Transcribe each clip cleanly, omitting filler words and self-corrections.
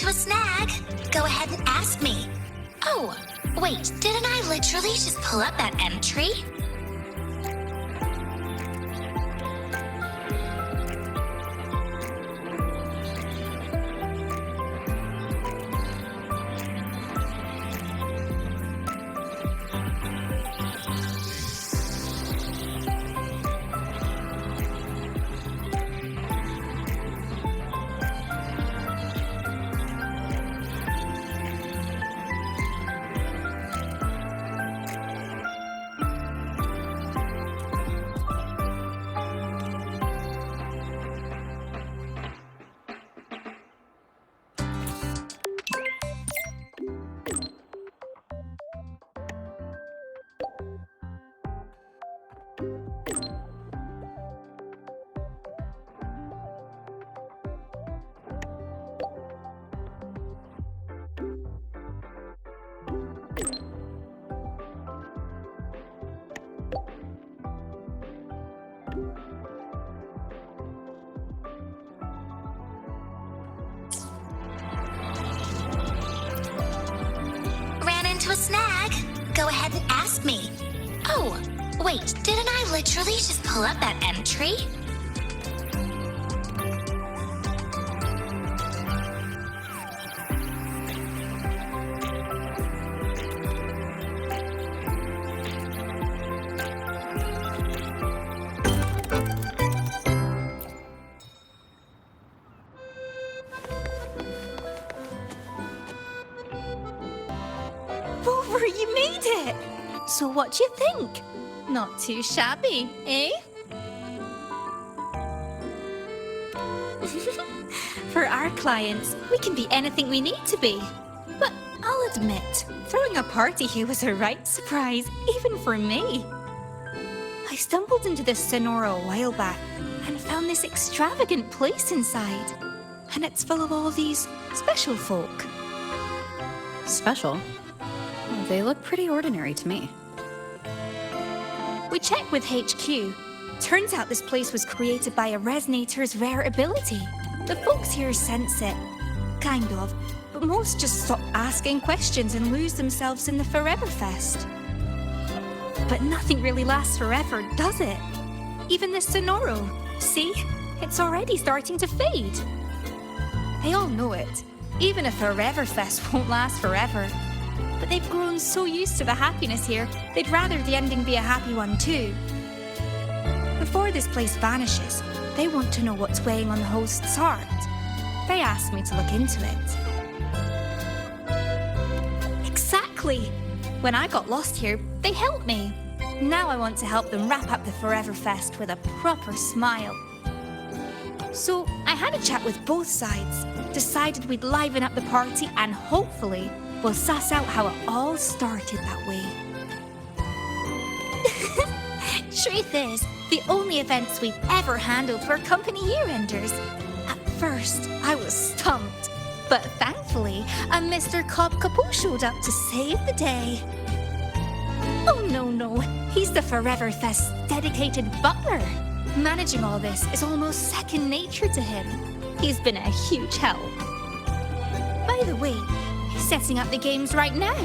into a snag? Go ahead and ask me. Oh, wait, didn't I literally just pull up that entry? A snag? Go ahead and ask me. Oh, wait, didn't I literally just pull up that entry? Rover, you made it! So what do you think? Not too shabby, eh? For our clients, we can be anything we need to be. But I'll admit, throwing a party here was a right surprise, even for me. I stumbled into this Sonora a while back and found this extravagant place inside. And it's full of all these special folk. Special? They look pretty ordinary to me. We checked with HQ. Turns out this place was created by a resonator's rare ability. The folks here sense it. Kind of. But most just stop asking questions and lose themselves in the Forever Fest. But nothing really lasts forever, does it? Even the Sonoro. See? It's already starting to fade. They all know it. Even a Forever Fest won't last forever. But they've grown so used to the happiness here, they'd rather the ending be a happy one too. Before this place vanishes, they want to know what's weighing on the host's heart. They asked me to look into it. Exactly! When I got lost here, they helped me. Now I want to help them wrap up the Forever Fest with a proper smile. So I had a chat with both sides, decided we'd liven up the party and hopefully we'll suss out how it all started that way. Truth is, the only events we've ever handled were company year-enders. At first, I was stumped, but thankfully, a Mr. Cobb Capot showed up to save the day. Oh no, he's the Forever Fest's dedicated butler. Managing all this is almost second nature to him. He's been a huge help. By the way, he's setting up the games right now.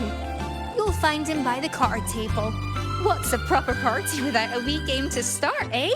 You'll find him by the card table. What's a proper party without a wee game to start, eh?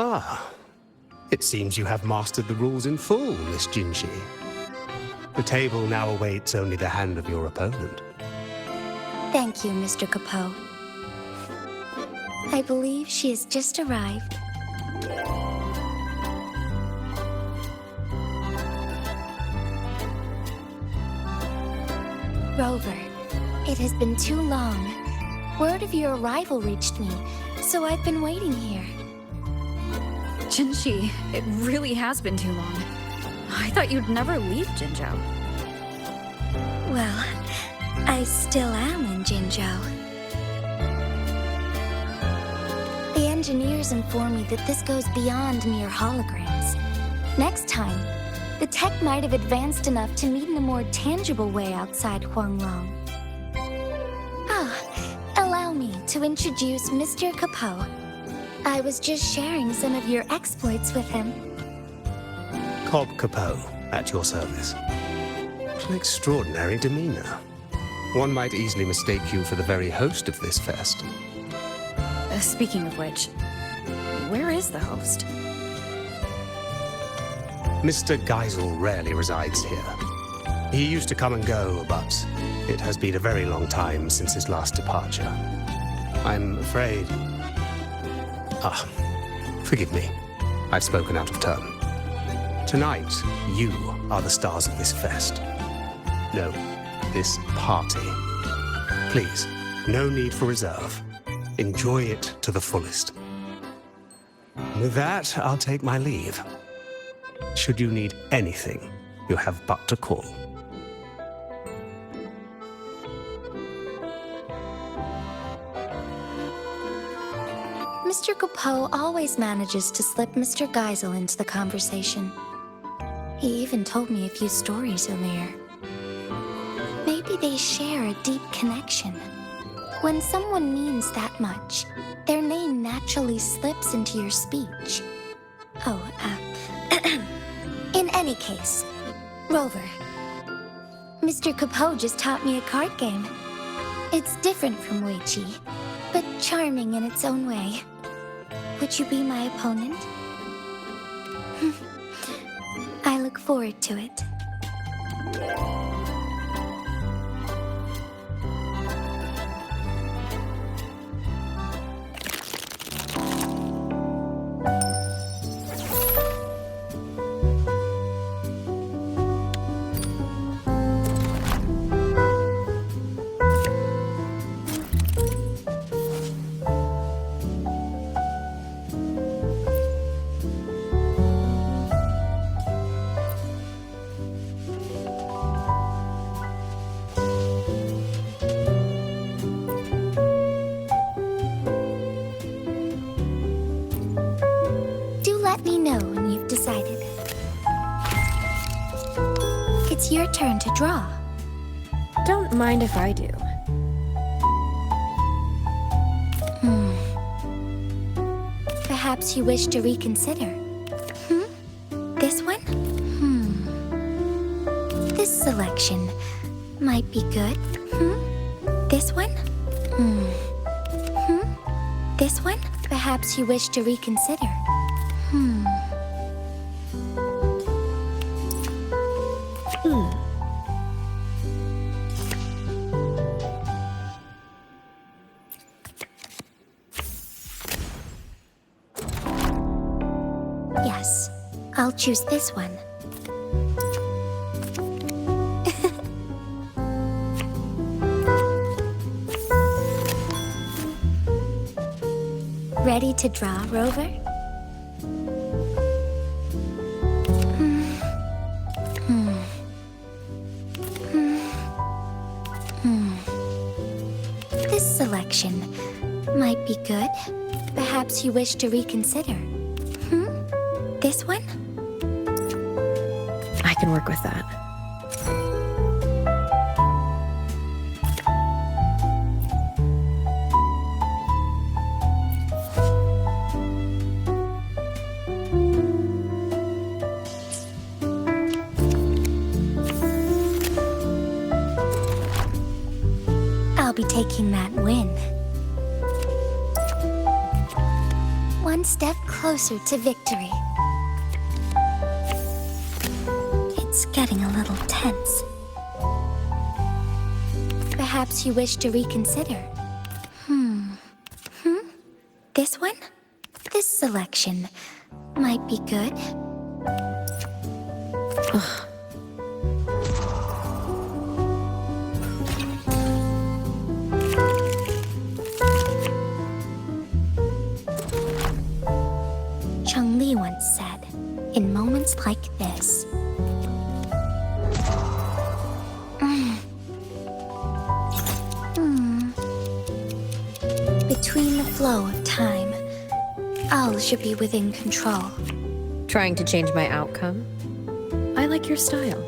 Ah, it seems you have mastered the rules in full, Miss Jinshi. The table now awaits only the hand of your opponent. Thank you, Mr. Capot. I believe she has just arrived. Rover, it has been too long. Word of your arrival reached me, so I've been waiting here. Jinxi, it really has been too long. I thought you'd never leave Jinzhou. Well, I still am in Jinzhou. The engineers inform me that this goes beyond mere holograms. Next time, the tech might have advanced enough to meet in a more tangible way outside Huanglong. Allow me to introduce Mr. Capot. I was just sharing some of your exploits with him. Cobb Capot, at your service. An extraordinary demeanor. One might easily mistake you for the very host of this fest. Speaking of which, where is the host? Mr. Geisel rarely resides here. He used to come and go, but it has been a very long time since his last departure. I'm afraid... forgive me. I've spoken out of turn. Tonight, you are the stars of this fest. No, this party. Please, no need for reserve. Enjoy it to the fullest. With that, I'll take my leave. Should you need anything, you have but to call. Mr. Capot always manages to slip Mr. Geisel into the conversation. He even told me a few stories earlier. Maybe they share a deep connection. When someone means that much, their name naturally slips into your speech. In any case, Rover. Mr. Capot just taught me a card game. It's different from Weiqi, but charming in its own way. Would you be my opponent? I look forward to it. Let me know when you've decided. It's your turn to draw. Don't mind if I do. Perhaps you wish to reconsider. This one? This selection might be good. This one? This one? Perhaps you wish to reconsider. Yes, I'll choose this one. Ready to draw, Rover? This selection might be good. Perhaps you wish to reconsider. This one? I can work with that. I'll be taking that win. One step closer to victory. It's getting a little tense. Perhaps you wish to reconsider. This one? This selection might be good. Cheng Li one. in moments like this. Between the flow of time, all should be within control. Trying to change my outcome? I like your style.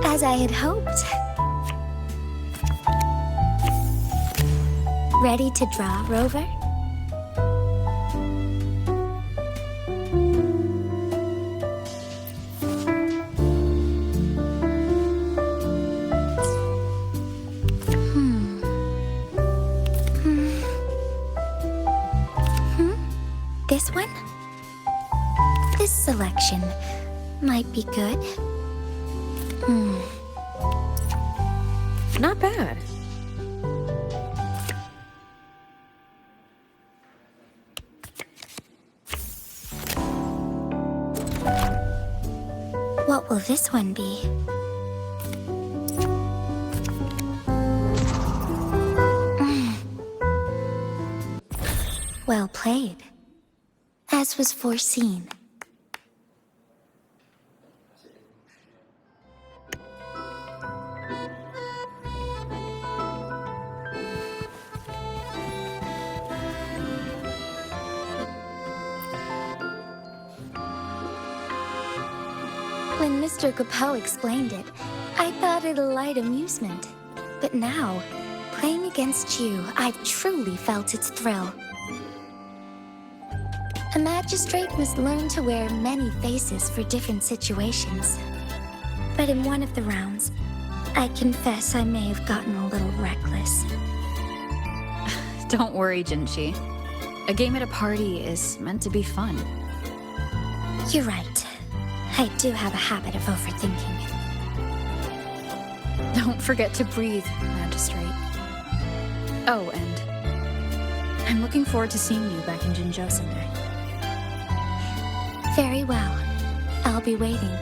As I had hoped. Ready to draw, Rover? This one? This selection might be good. Not bad. What will this one be? Well played. As was foreseen. When Mr. Capel explained it, I thought it a light amusement. But now, playing against you, I've truly felt its thrill. A magistrate must learn to wear many faces for different situations. But in one of the rounds, I confess I may have gotten a little reckless. Don't worry, Jinchi. A game at a party is meant to be fun. You're right. I do have a habit of overthinking. Don't forget to breathe, Magistrate. Oh, and I'm looking forward to seeing you back in Jinzhou someday. Very well. I'll be waiting.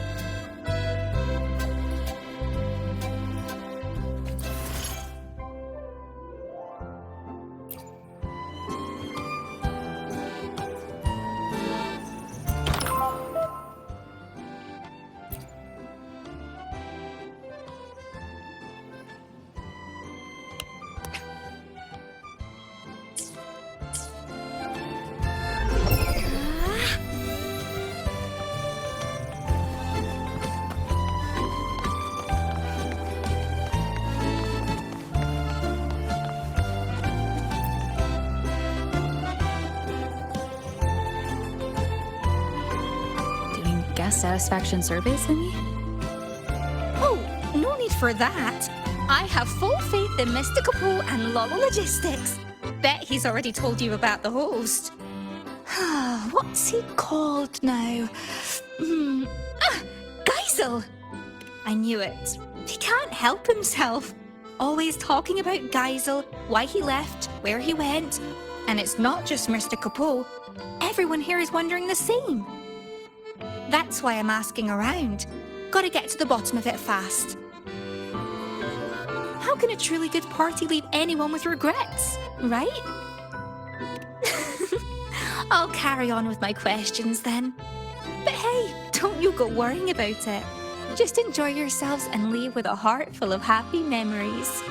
Guest satisfaction surveys, I mean? Oh, no need for that. I have full faith in Mr. Capel and Lolo Logistics. Bet he's already told you about the host. What's he called now? Geisel! I knew it. He can't help himself. Always talking about Geisel, why he left, where he went. And it's not just Mr. Capel. Everyone here is wondering the same. That's why I'm asking around. Gotta get to the bottom of it fast. How can a truly good party leave anyone with regrets, right? I'll carry on with my questions then. But hey, don't you go worrying about it. Just enjoy yourselves and leave with a heart full of happy memories.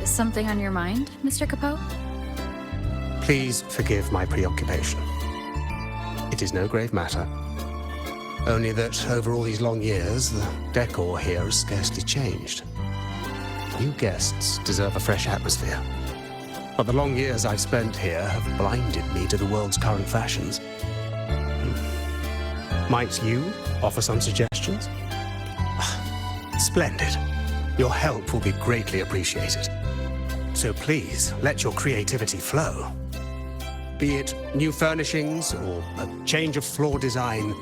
Something on your mind, Mr. Capel? Please forgive my preoccupation. It is no grave matter. Only that over all these long years, the decor here has scarcely changed. New guests deserve a fresh atmosphere. But the long years I've spent here have blinded me to the world's current fashions. Might you offer some suggestions? Splendid. Your help will be greatly appreciated. So please, let your creativity flow. Be it new furnishings or a change of floor design,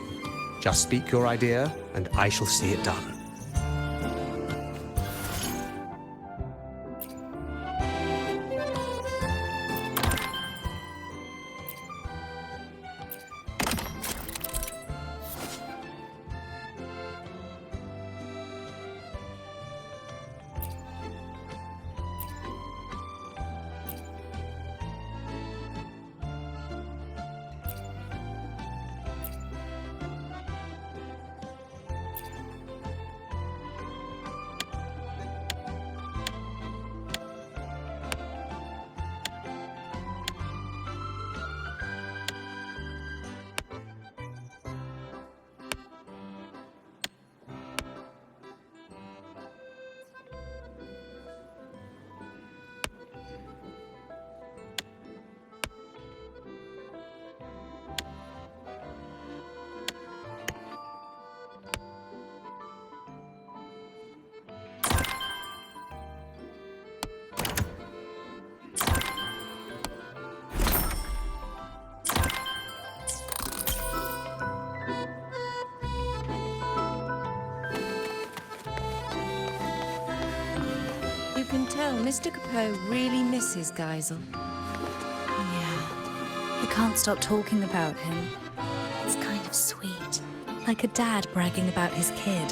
just speak your idea and I shall see it done. Mr. Capot really misses Geisel. Yeah. He can't stop talking about him. It's kind of sweet. Like a dad bragging about his kid.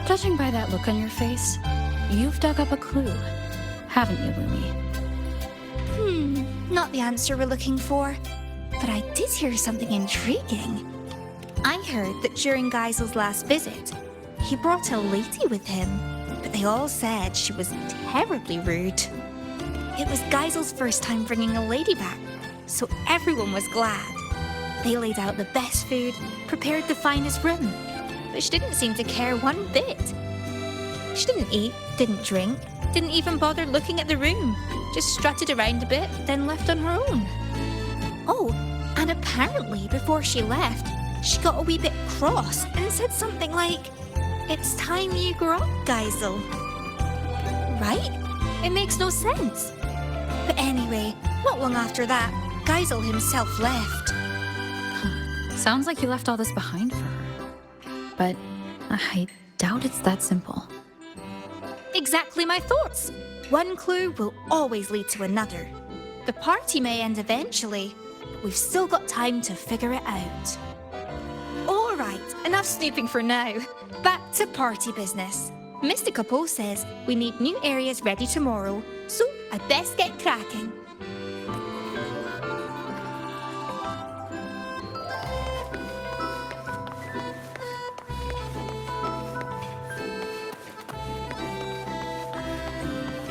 Judging by that look on your face, you've dug up a clue, haven't you, Lumi? Not the answer we're looking for. But I did hear something intriguing. I heard that during Geisel's last visit, he brought a lady with him, but they all said she was terribly rude. It was Geisel's first time bringing a lady back, so everyone was glad. They laid out the best food, prepared the finest room, but she didn't seem to care one bit. She didn't eat, didn't drink, didn't even bother looking at the room, just strutted around a bit, then left on her own. Oh, and apparently before she left, she got a wee bit cross and said something like, "It's time you grew up, Geisel." Right? It makes no sense. But anyway, not long after that, Geisel himself left. Sounds like you left all this behind for her. But I doubt it's that simple. Exactly my thoughts. One clue will always lead to another. The party may end eventually, but we've still got time to figure it out. All right, enough snooping for now. Back to party business. Mr. Capot says we need new areas ready tomorrow, so I best get cracking.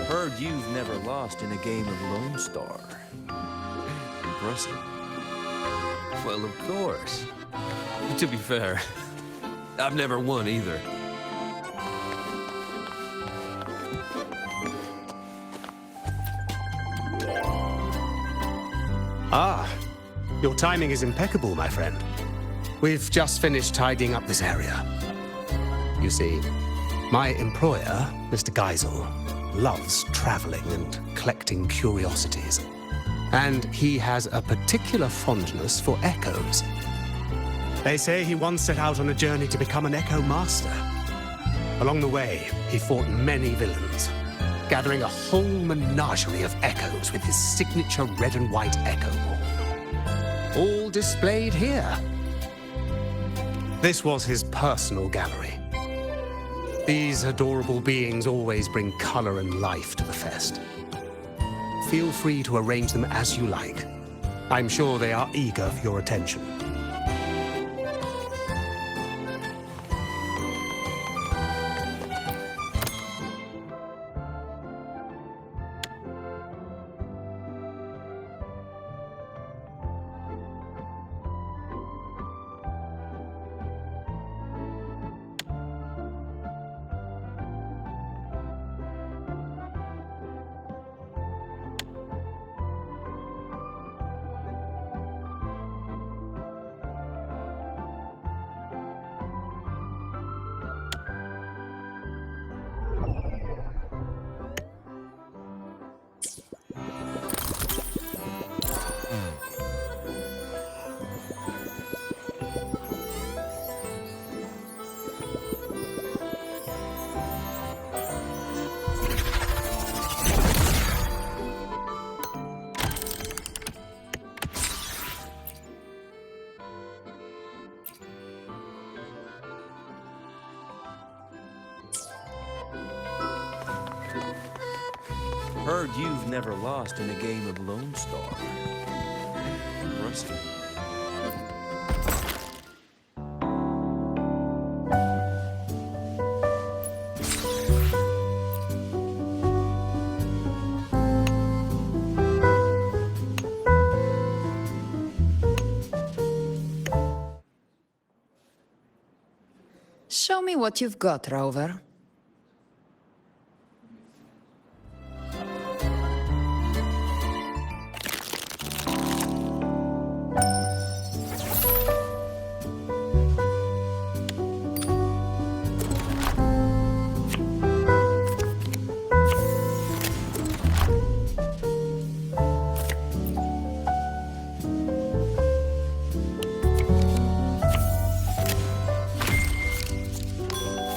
Heard you've never lost in a game of Lone Star. Impressive. Well, of course. To be fair, I've never won either. Ah, your timing is impeccable, my friend. We've just finished tidying up this area. You see, my employer, Mr. Geisel, loves traveling and collecting curiosities. And he has a particular fondness for echoes. They say he once set out on a journey to become an echo master. Along the way, he fought many villains, gathering a whole menagerie of echoes with his signature red and white echo ball. All displayed here. This was his personal gallery. These adorable beings always bring color and life to the fest. Feel free to arrange them as you like. I'm sure they are eager for your attention. Heard you've never lost in a game of Lone Star. Impressive. Show me what you've got, Rover.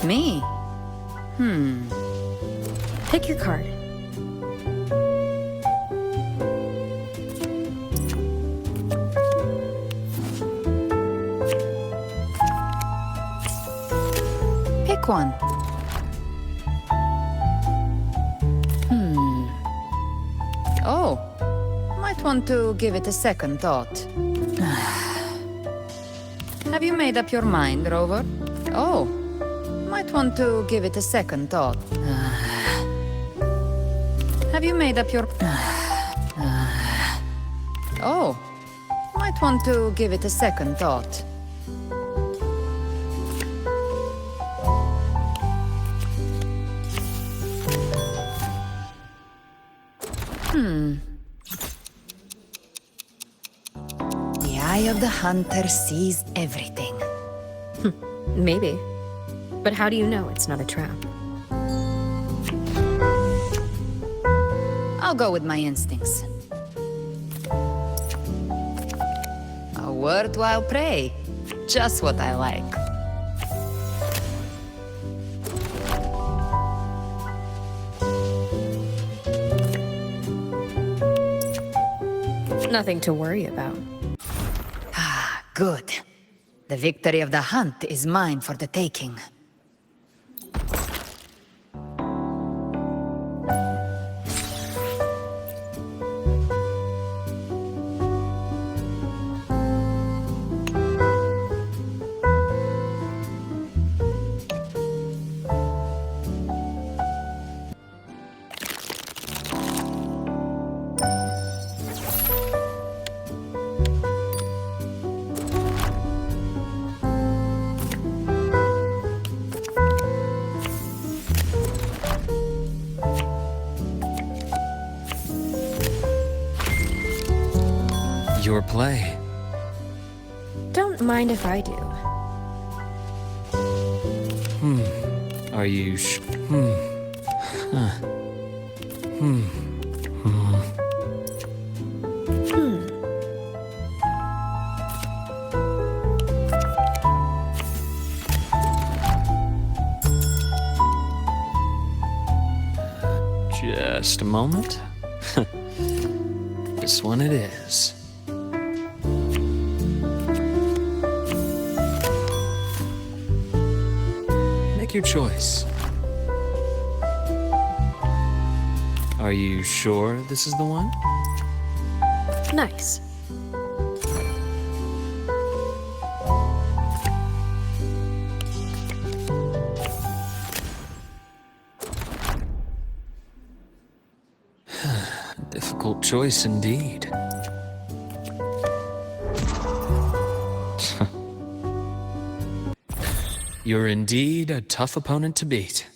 Me? Pick your card. Pick one. Oh, might want to give it a second thought. Have you made up your mind, Rover? Oh, might want to give it a second thought. Have you made up your... Oh, might want to give it a second thought. The eye of the hunter sees everything. Maybe. But how do you know it's not a trap? I'll go with my instincts. A worthwhile prey. Just what I like. Nothing to worry about. Ah, good. The victory of the hunt is mine for the taking. Your play. Don't mind if I do. Are you Just a moment. This one it is. Make your choice. Are you sure this is the one? Nice. Difficult choice indeed. You're indeed a tough opponent to beat.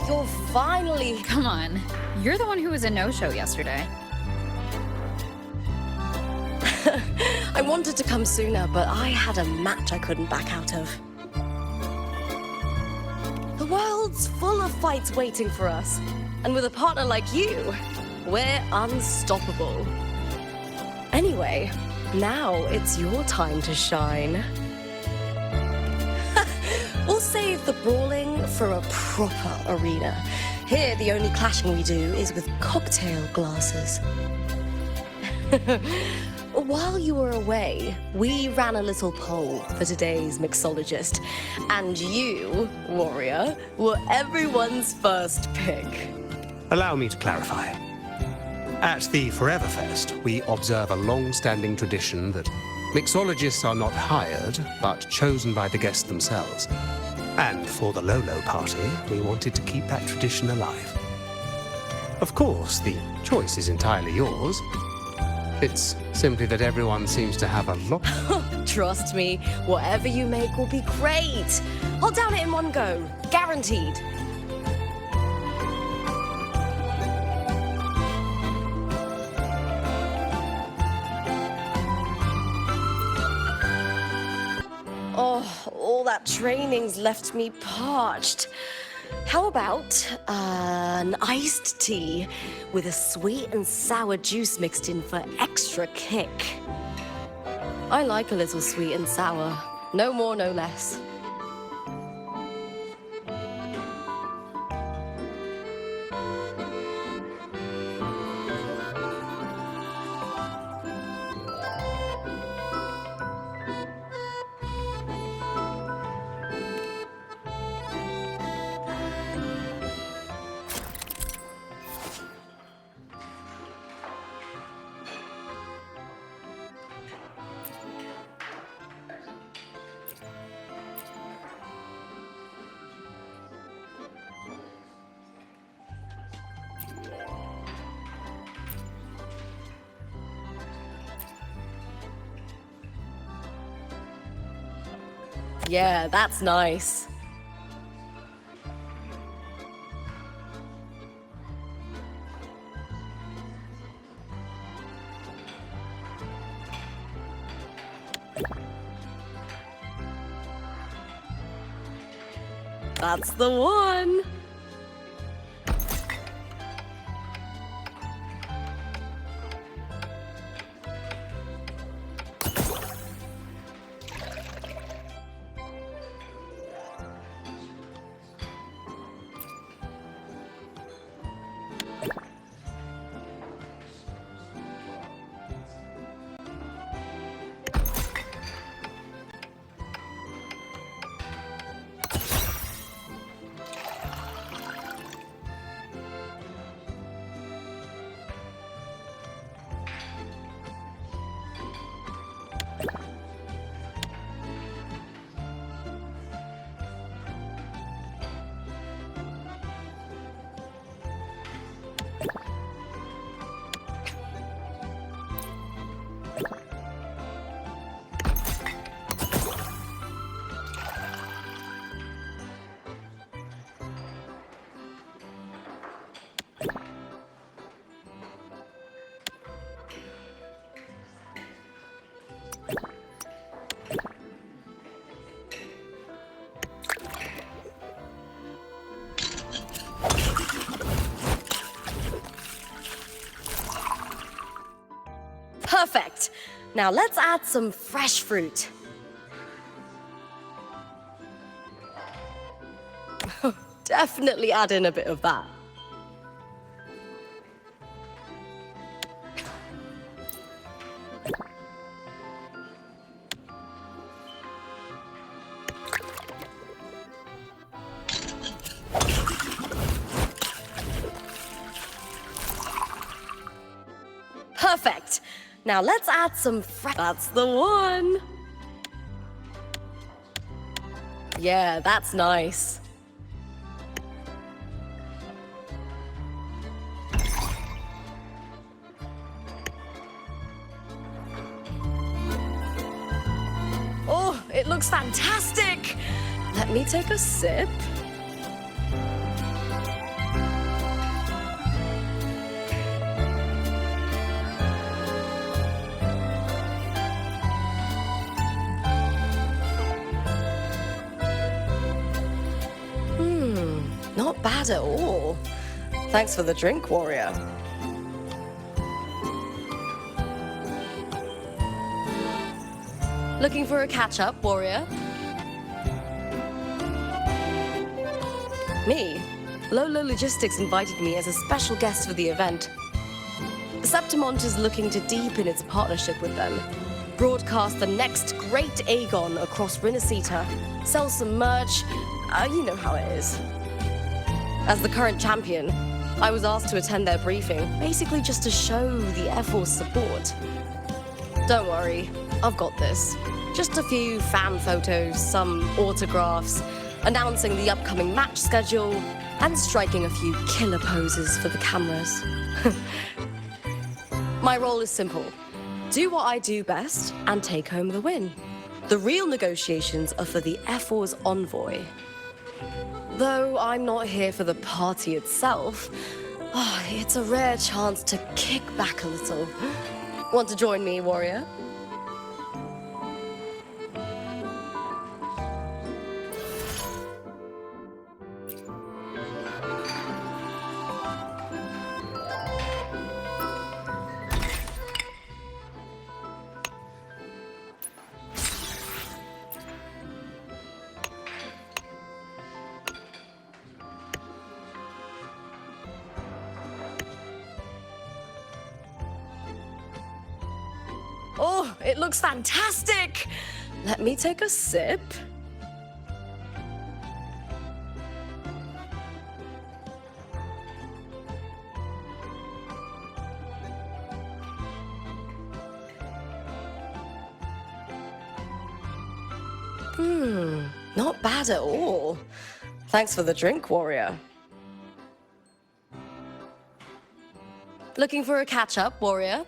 You're finally... Come on. You're the one who was a no-show yesterday. I wanted to come sooner, but I had a match I couldn't back out of. The world's full of fights waiting for us. And with a partner like you, we're unstoppable. Anyway, now it's your time to shine. We'll save the brawling for a proper arena. Here, the only clashing we do is with cocktail glasses. while you were away, we ran a little poll for today's mixologist, and you, warrior, were everyone's first pick. Allow me to clarify. At the Forever Fest, we observe a long-standing tradition that mixologists are not hired, but chosen by the guests themselves. And for the Lolo party, we wanted to keep that tradition alive. Of course, the choice is entirely yours. It's simply that everyone seems to have a lot... Trust me, whatever you make will be great. I'll down it in one go, guaranteed. Oh, all that training's left me parched. How about an iced tea with a sweet and sour juice mixed in for extra kick? I like a little sweet and sour. No more, no less. Yeah, that's nice. That's the one. Perfect. Now let's add some fresh fruit. Definitely add in a bit of that. Perfect. Now let's add some fresh... That's the one. Yeah, that's nice. Oh, it looks fantastic. Let me take a sip. Not bad at all. Thanks for the drink, warrior. Looking for a catch-up, warrior? Me? Lolo Logistics invited me as a special guest for the event. Septimont is looking to deepen its partnership with them, broadcast the next great Aegon across Rinasita, sell some merch, you know how it is. As the current champion, I was asked to attend their briefing, basically just to show the Air Force support. Don't worry, I've got this. Just a few fan photos, some autographs, announcing the upcoming match schedule, and striking a few killer poses for the cameras. My role is simple. Do what I do best and take home the win. The real negotiations are for the F4's envoy. Though I'm not here for the party itself, it's a rare chance to kick back a little. Want to join me, warrior? Oh, it looks fantastic! Let me take a sip. Not bad at all. Thanks for the drink, warrior. Looking for a catch-up, warrior?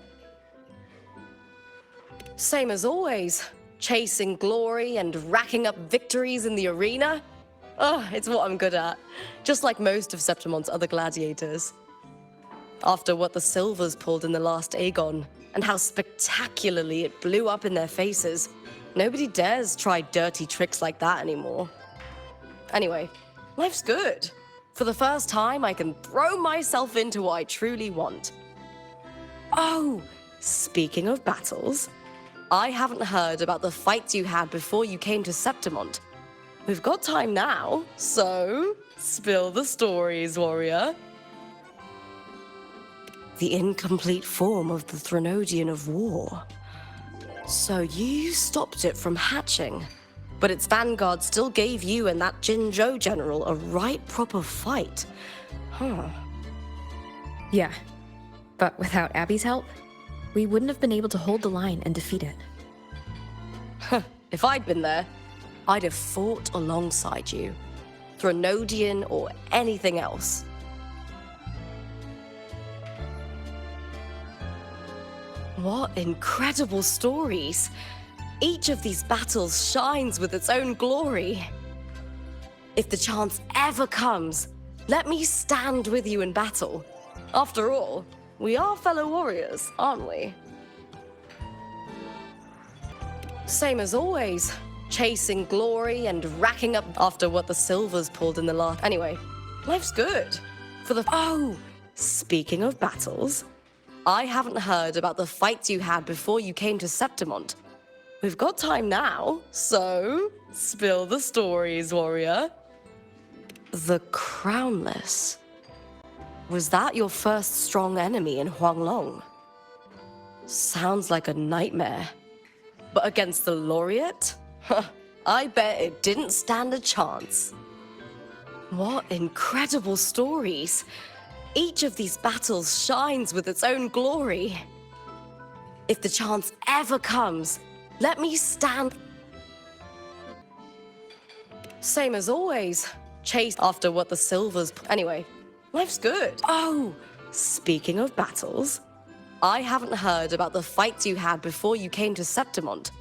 Same as always, chasing glory and racking up victories in the arena. It's what I'm good at, just like most of Septimon's other gladiators. After what the Silvers pulled in the last Aegon, and how spectacularly it blew up in their faces, nobody dares try dirty tricks like that anymore. Anyway, life's good. For the first time, I can throw myself into what I truly want. Oh, speaking of battles, I haven't heard about the fights you had before you came to Septimont. We've got time now, so spill the stories, warrior. The incomplete form of the Threnodian of War. So you stopped it from hatching, but its vanguard still gave you and that Jinzhou general a right proper fight. Yeah, but without Abby's help, we wouldn't have been able to hold the line and defeat it. If I'd been there, I'd have fought alongside you. Threnodian or anything else. What incredible stories! Each of these battles shines with its own glory. If the chance ever comes, let me stand with you in battle. After all, we are fellow warriors, aren't we? Same as always, chasing glory and racking up after what the Silvers pulled in the last... Anyway, life's good. Speaking of battles, I haven't heard about the fights you had before you came to Septimont. We've got time now, so spill the stories, warrior. The Crownless. Was that your first strong enemy in Huanglong? Sounds like a nightmare. But against the Laureate? I bet it didn't stand a chance. What incredible stories! Each of these battles shines with its own glory. If the chance ever comes, let me stand... Same as always, chase after what the Silvers... Anyway, life's good. Speaking of battles, I haven't heard about the fights you had before you came to Septimont.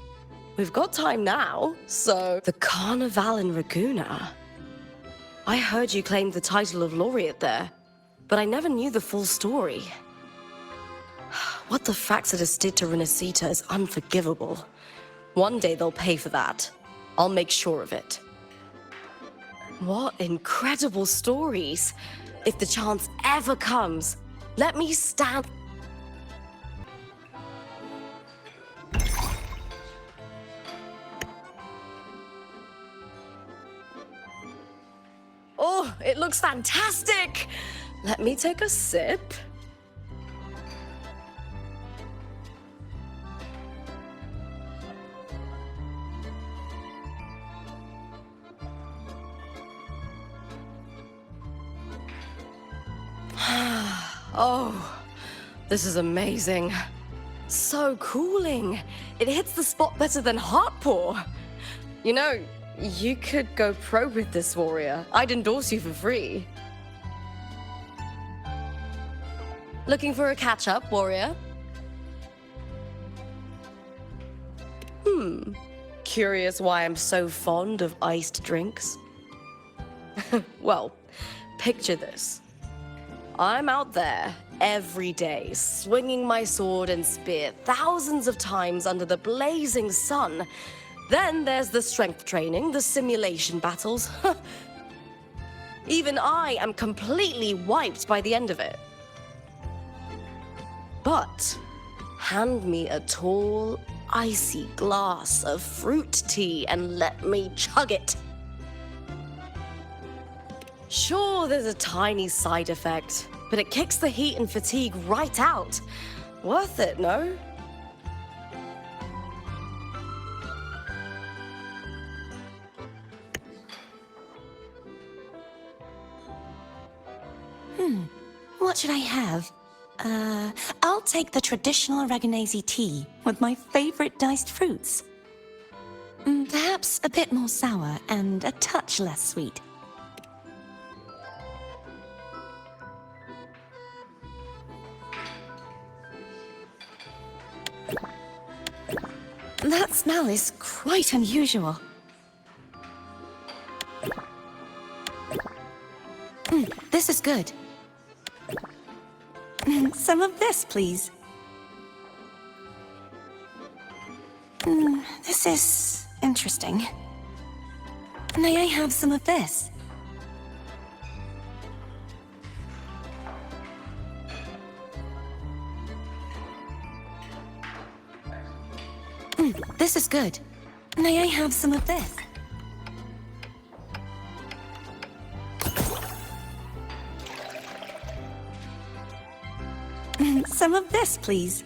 We've got time now, so... The Carnival in Raguna. I heard you claimed the title of laureate there, but I never knew the full story. What the Fraxidus did to Rinasita is unforgivable. One day they'll pay for that. I'll make sure of it. What incredible stories! If the chance ever comes, let me stand... Oh, it looks fantastic! Let me take a sip. Oh, this is amazing. So cooling. It hits the spot better than Heartpaw. You know, you could go pro with this, warrior. I'd endorse you for free. Looking for a catch-up, warrior? Curious why I'm so fond of iced drinks? Well, picture this. I'm out there every day, swinging my sword and spear thousands of times under the blazing sun. Then there's the strength training, the simulation battles. Even I am completely wiped by the end of it. But hand me a tall, icy glass of fruit tea and let me chug it. Sure, there's a tiny side effect, but it kicks the heat and fatigue right out. Worth it, no? What should I have? I'll take the traditional Aragonese tea with my favorite diced fruits. Perhaps a bit more sour and a touch less sweet. That smell is quite unusual. This is good. Some of this, please. This is interesting. May I have some of this? This is good. May I have some of this? Some of this, please.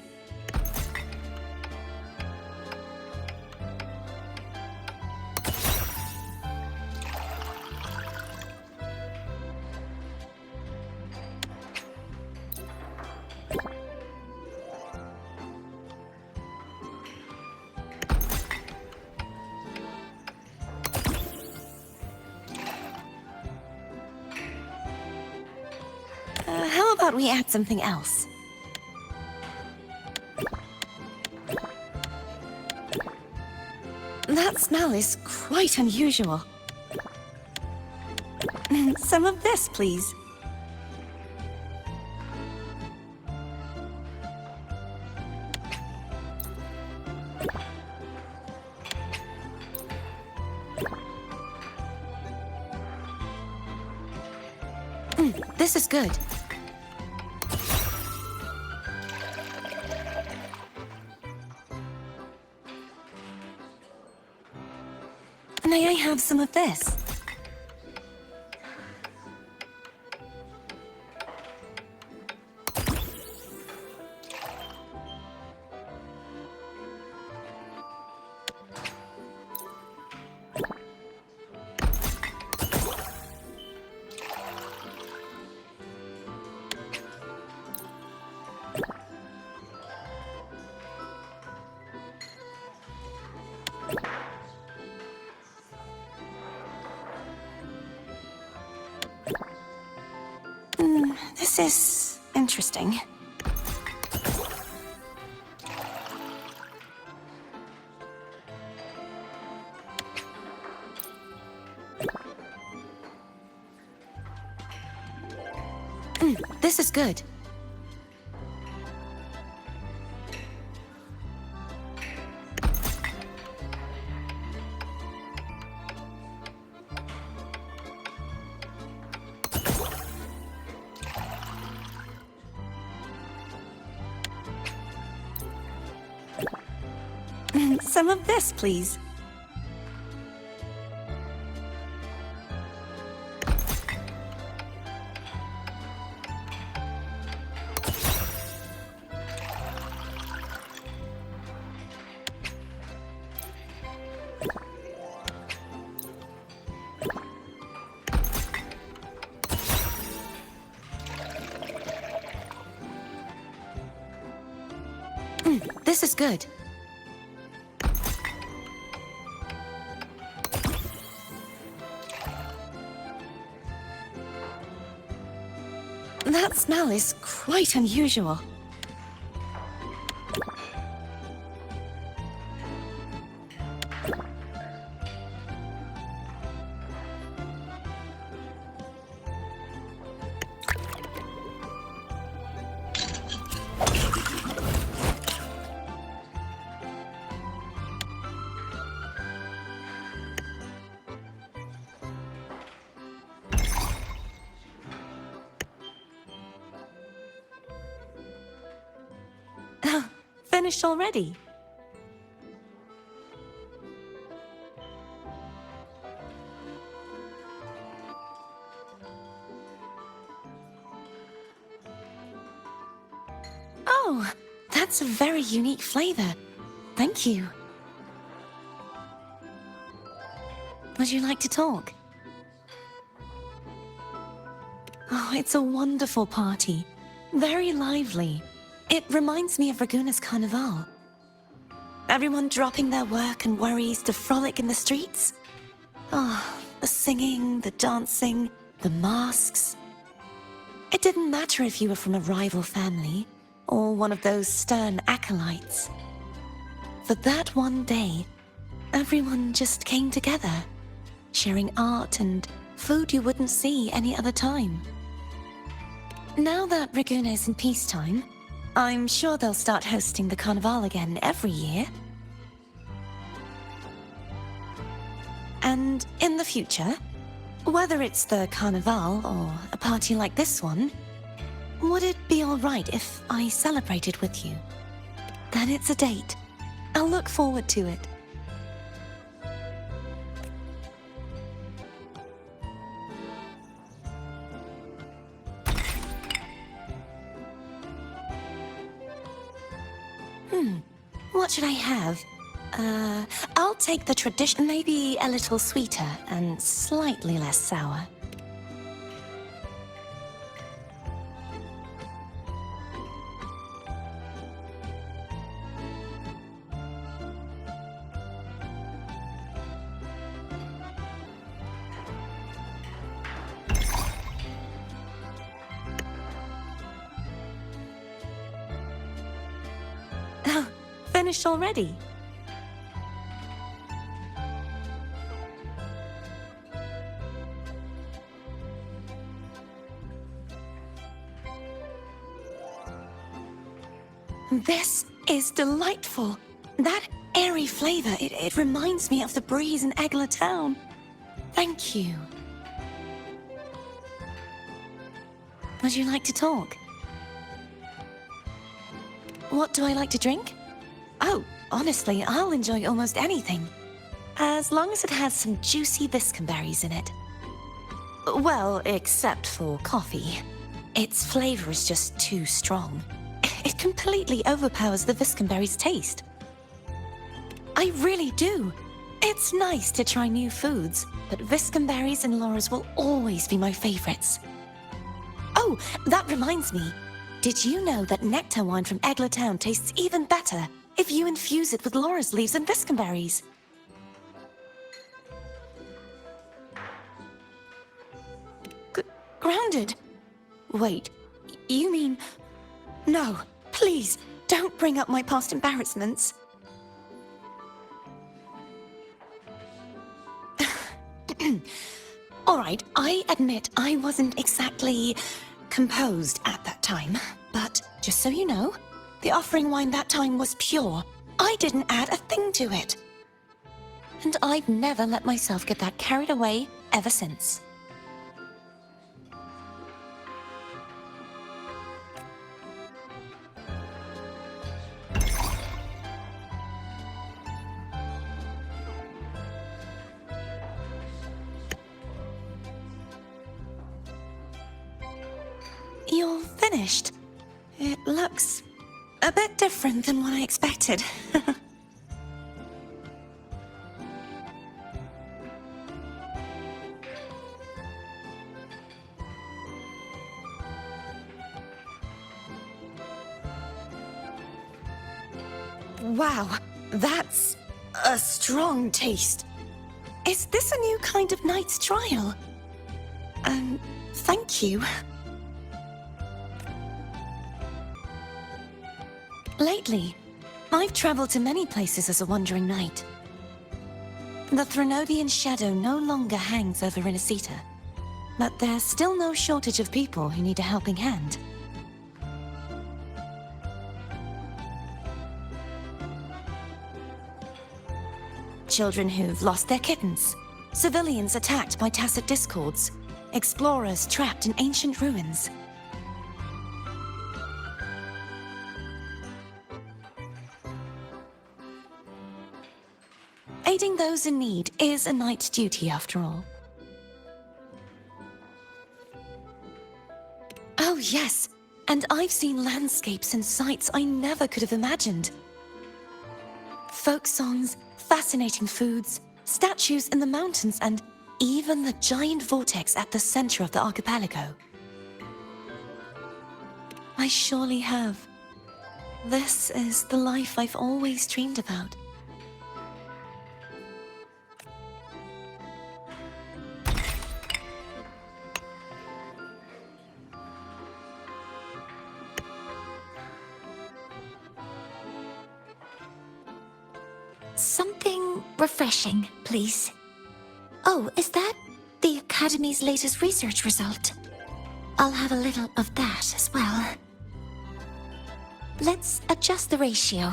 How about we add something else? That smell is quite unusual. Some of this, please. This is good. May I have some of this? This is interesting. This is good. Some of this, please. This is good. That smell is quite unusual. Finished already? Oh, that's a very unique flavor. Thank you. Would you like to talk? Oh, it's a wonderful party. Very lively. It reminds me of Raguna's Carnival. Everyone dropping their work and worries to frolic in the streets. Oh, the singing, the dancing, the masks. It didn't matter if you were from a rival family or one of those stern acolytes. For that one day, everyone just came together, sharing art and food you wouldn't see any other time. Now that Raguna's in peacetime, I'm sure they'll start hosting the Carnival again every year. And in the future, whether it's the Carnival or a party like this one, would it be alright if I celebrated with you? Then it's a date. I'll look forward to it. What should I have? I'll take the tradition, maybe a little sweeter and slightly less sour. Oh, finished already? This is delightful. That airy flavor, it reminds me of the breeze in Egla Town. Thank you. Would you like to talk? What do I like to drink? Oh, honestly, I'll enjoy almost anything. As long as it has some juicy viscumberries in it. Well, except for coffee. Its flavor is just too strong. It completely overpowers the viscumberry's taste. I really do. It's nice to try new foods, but viscumberries and Laura's will always be my favorites. Oh, that reminds me. Did you know that nectar wine from Egla Town tastes even better if you infuse it with Laura's leaves and viscumberries? Grounded? Wait, you mean... No, please, don't bring up my past embarrassments. All right, I admit I wasn't exactly composed at that time, but just so you know, the offering wine that time was pure. I didn't add a thing to it. And I've never let myself get that carried away ever since. You're finished. It looks a bit different than what I expected. Wow, that's a strong taste. Is this a new kind of knight's trial? Thank you. Lately, I've traveled to many places as a wandering knight. The Threnodian shadow no longer hangs over Innisita, but there's still no shortage of people who need a helping hand. Children who've lost their kittens, civilians attacked by tacit discords, explorers trapped in ancient ruins. Aiding those in need is a knight's duty, after all. Oh yes, and I've seen landscapes and sights I never could have imagined. Folk songs, fascinating foods, statues in the mountains, and even the giant vortex at the center of the archipelago. I surely have. This is the life I've always dreamed about. Something refreshing, please. Oh, is that the Academy's latest research result? I'll have a little of that as well. Let's adjust the ratio.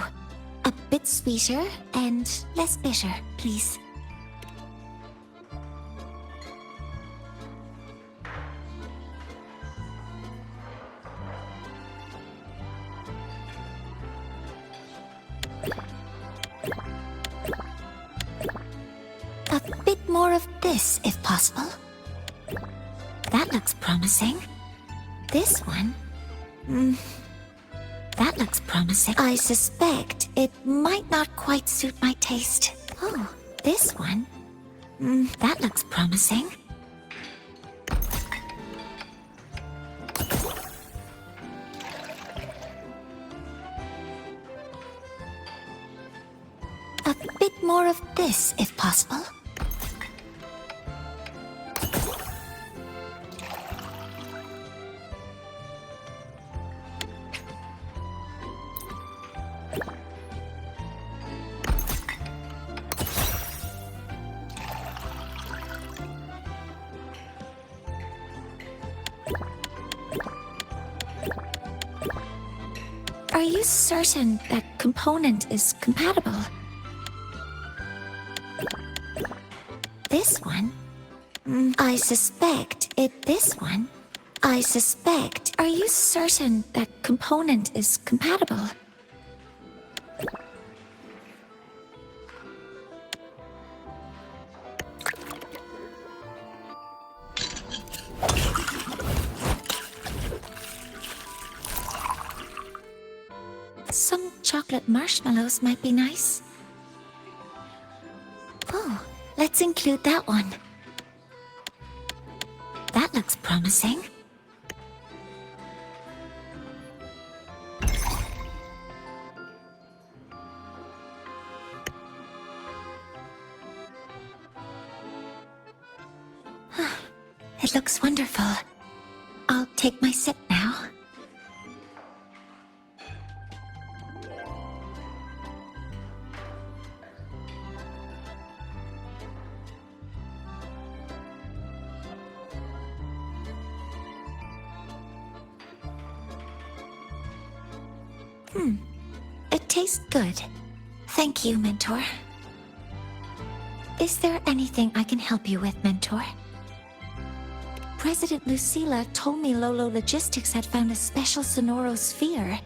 A bit sweeter and less bitter, please. A bit more of this, if possible. That looks promising. This one? That looks promising. I suspect it might not quite suit my taste. Oh, this one? That looks promising. A bit more of this, if possible. Are you certain that component is compatible? This one? I suspect it. This one? I suspect. Are you certain that component is compatible? Some chocolate marshmallows might be nice. Oh, let's include that one. That looks promising. It looks wonderful. I'll take my sip now. It tastes good. Thank you, Mentor. Is there anything I can help you with, Mentor? President Lucilla told me Lolo Logistics had found a special Sonoro sphere.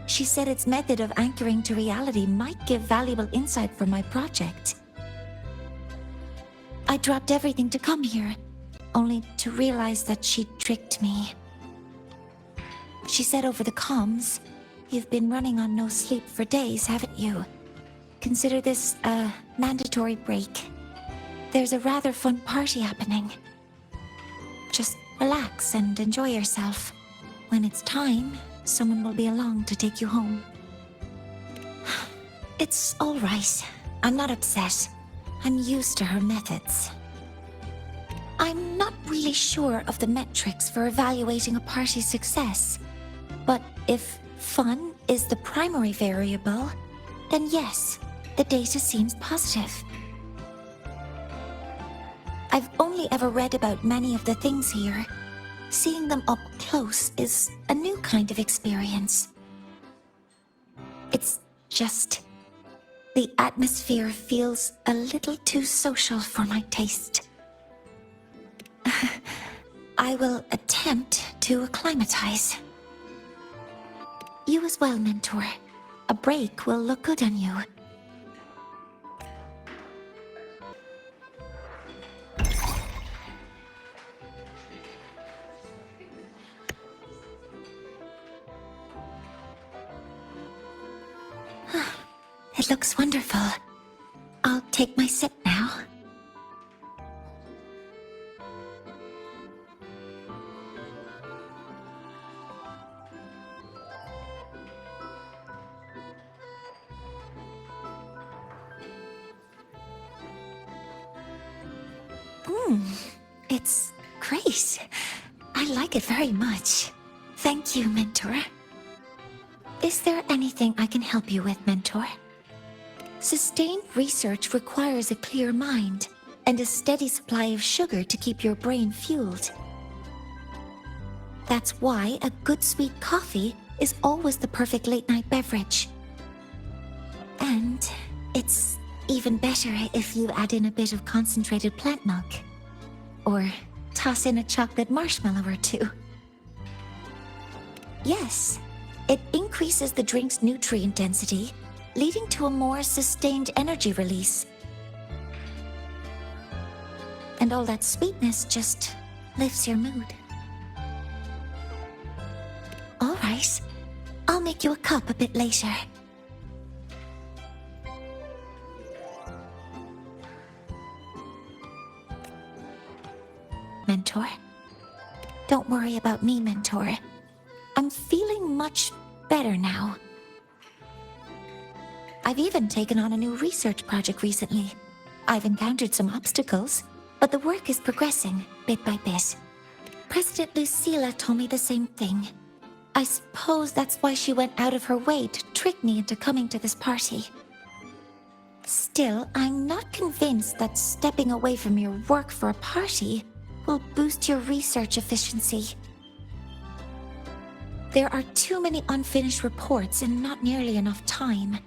She said its method of anchoring to reality might give valuable insight for my project. I dropped everything to come here, only to realize that she tricked me. She said over the comms, "You've been running on no sleep for days, haven't you? Consider this a mandatory break. There's a rather fun party happening. Just relax and enjoy yourself. When it's time, someone will be along to take you home." It's all right. I'm not upset. I'm used to her methods. I'm not really sure of the metrics for evaluating a party's success, but if fun is the primary variable, then yes, the data seems positive. I've only ever read about many of the things here. Seeing them up close is a new kind of experience. It's just... the atmosphere feels a little too social for my taste. I will attempt to acclimatize. You as well, Mentor. A break will look good on you. It looks wonderful. I'll take my sip now. It's great. I like it very much. Thank you, Mentor. Is there anything I can help you with, Mentor? Sustained research requires a clear mind and a steady supply of sugar to keep your brain fueled. That's why a good sweet coffee is always the perfect late-night beverage. And it's even better if you add in a bit of concentrated plant milk. Or toss in a chocolate marshmallow or two. Yes, it increases the drink's nutrient density, leading to a more sustained energy release. And all that sweetness just lifts your mood. All right, I'll make you a cup a bit later. Mentor? Don't worry about me, Mentor. I'm feeling much better now. I've even taken on a new research project recently. I've encountered some obstacles, but the work is progressing, bit by bit. President Lucilla told me the same thing. I suppose that's why she went out of her way to trick me into coming to this party. Still, I'm not convinced that stepping away from your work for a party will boost your research efficiency. There are too many unfinished reports and not nearly enough time.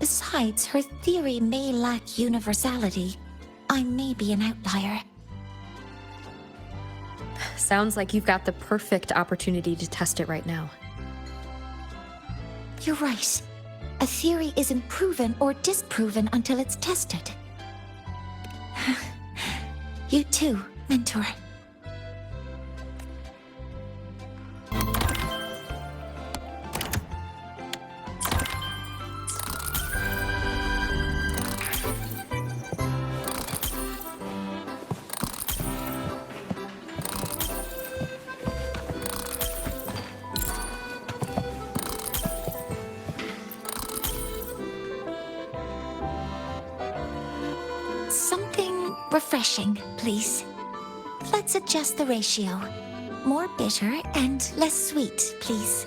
Besides, her theory may lack universality. I may be an outlier. Sounds like you've got the perfect opportunity to test it right now. You're right. A theory isn't proven or disproven until it's tested. You too, Mentor. Something refreshing, please. Let's adjust the ratio. More bitter and less sweet, please.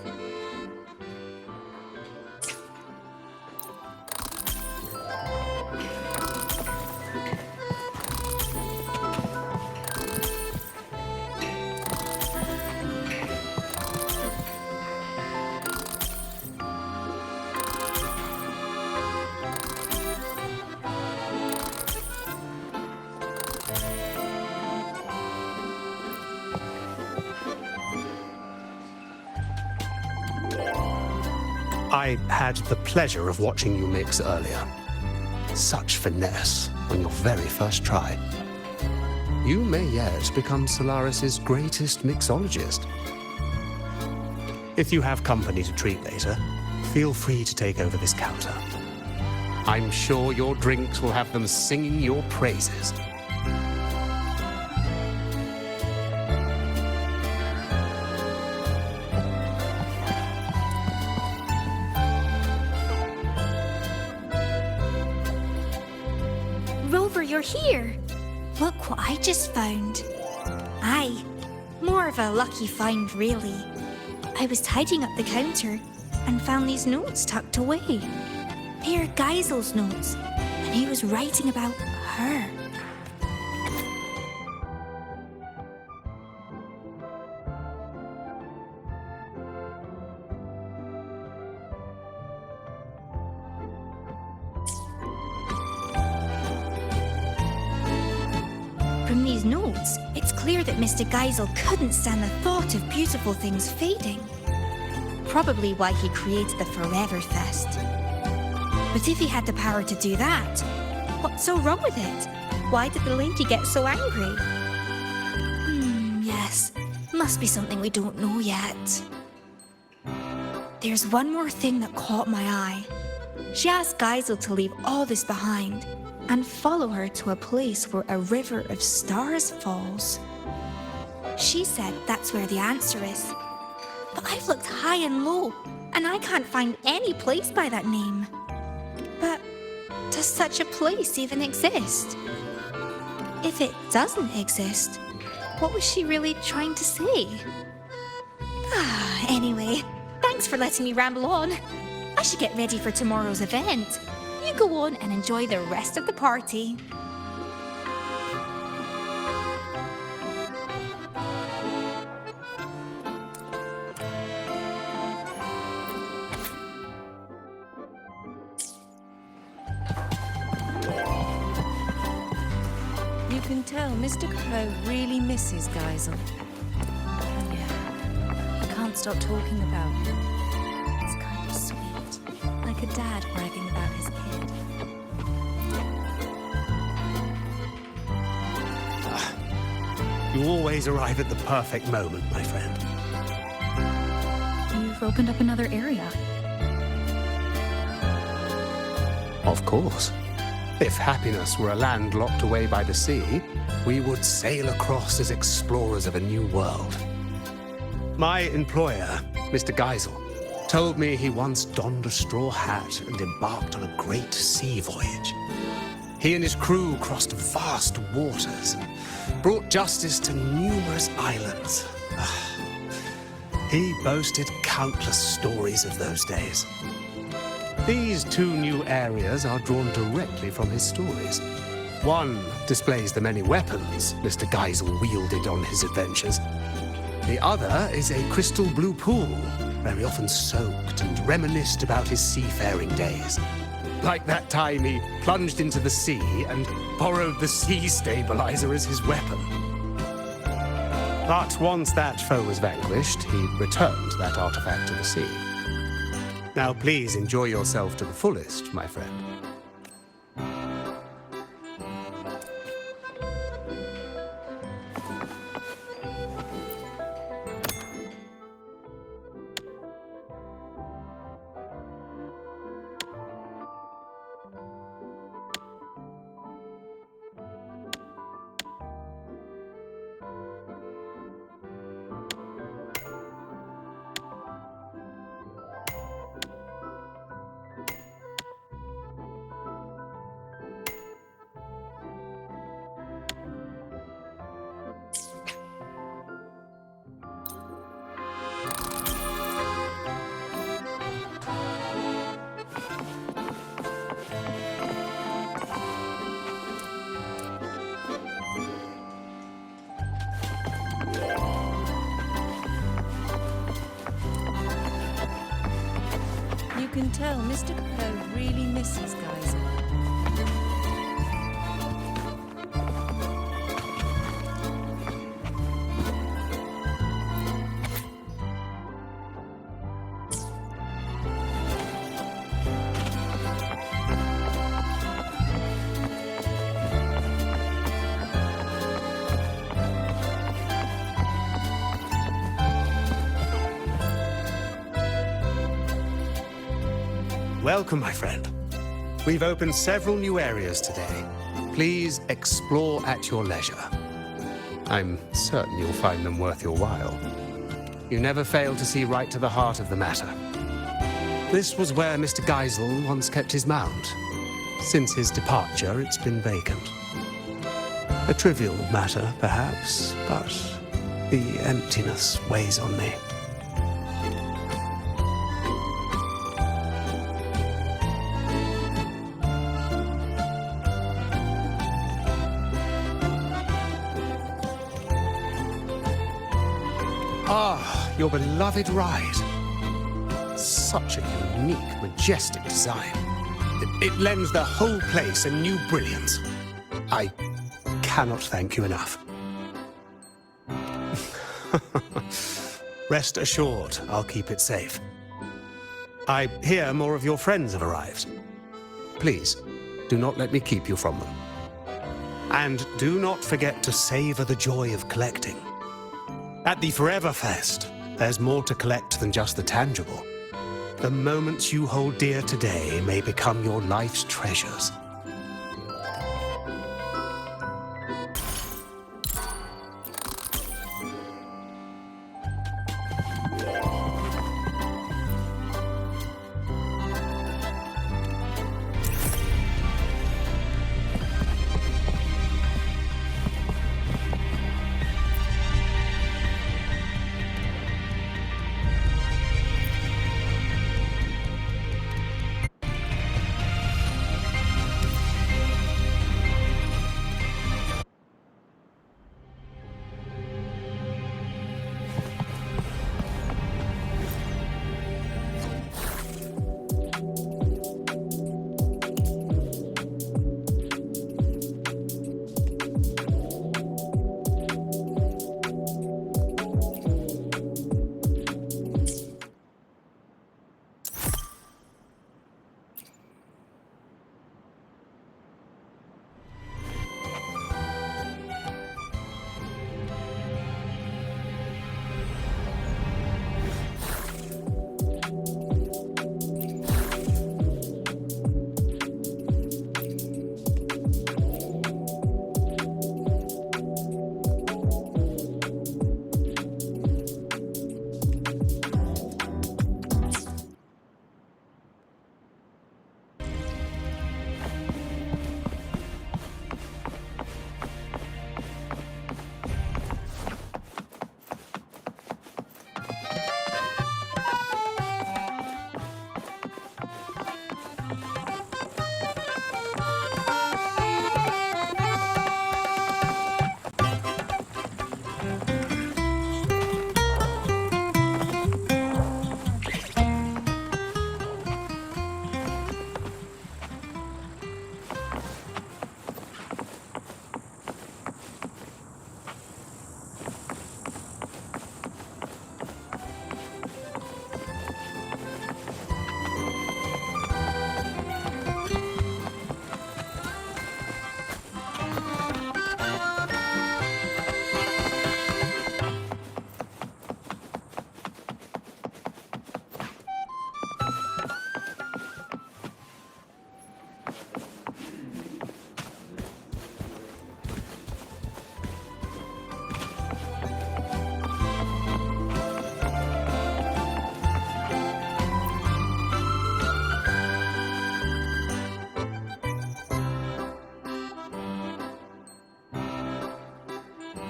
I had the pleasure of watching you mix earlier. Such finesse on your very first try. You may yet become Solaris's greatest mixologist. If you have company to treat later, feel free to take over this counter. I'm sure your drinks will have them singing your praises. you're here. Look what I just found. Aye, more of a lucky find, really. I was tidying up the counter and found these notes tucked away. They're Geisel's notes, and he was writing about her. From these notes, it's clear that Mr. Geisel couldn't stand the thought of beautiful things fading. Probably why he created the Forever Fest. But if he had the power to do that, what's so wrong with it? Why did the lady get so angry? Yes, must be something we don't know yet. There's one more thing that caught my eye. She asked Geisel to leave all this behind and follow her to a place where a river of stars falls. She said that's where the answer is. But I've looked high and low, and I can't find any place by that name. But does such a place even exist? If it doesn't exist, what was she really trying to say? Anyway, thanks for letting me ramble on. I should get ready for tomorrow's event. You go on and enjoy the rest of the party. You can tell Mr. Crow really misses Geisel. Yeah. He can't stop talking about her. It's kind of sweet. Like a dad bragging about his kid. You always arrive at the perfect moment, my friend. You've opened up another area. Of course. If happiness were a land locked away by the sea, we would sail across as explorers of a new world. My employer, Mr. Geisel, told me he once donned a straw hat and embarked on a great sea voyage. He and his crew crossed vast waters and brought justice to numerous islands. He boasted countless stories of those days. These two new areas are drawn directly from his stories. One displays the many weapons Mr. Geisel wielded on his adventures. The other is a crystal blue pool, where he often soaked and reminisced about his seafaring days. Like that time he plunged into the sea and borrowed the sea stabilizer as his weapon. But once that foe was vanquished, he returned that artifact to the sea. Now please enjoy yourself to the fullest, my friend. You can tell Mr. Crow really misses Geisel. Welcome, my friend. We've opened several new areas today. Please explore at your leisure. I'm certain you'll find them worth your while. You never fail to see right to the heart of the matter. This was where Mr. Geisel once kept his mount. Since his departure, it's been vacant. A trivial matter, perhaps, but the emptiness weighs on me. Ah, your beloved ride. Such a unique, majestic design. It lends the whole place a new brilliance. I cannot thank you enough. Rest assured, I'll keep it safe. I hear more of your friends have arrived. Please, do not let me keep you from them. And do not forget to savor the joy of collecting. At the Forever Fest, there's more to collect than just the tangible. The moments you hold dear today may become your life's treasures.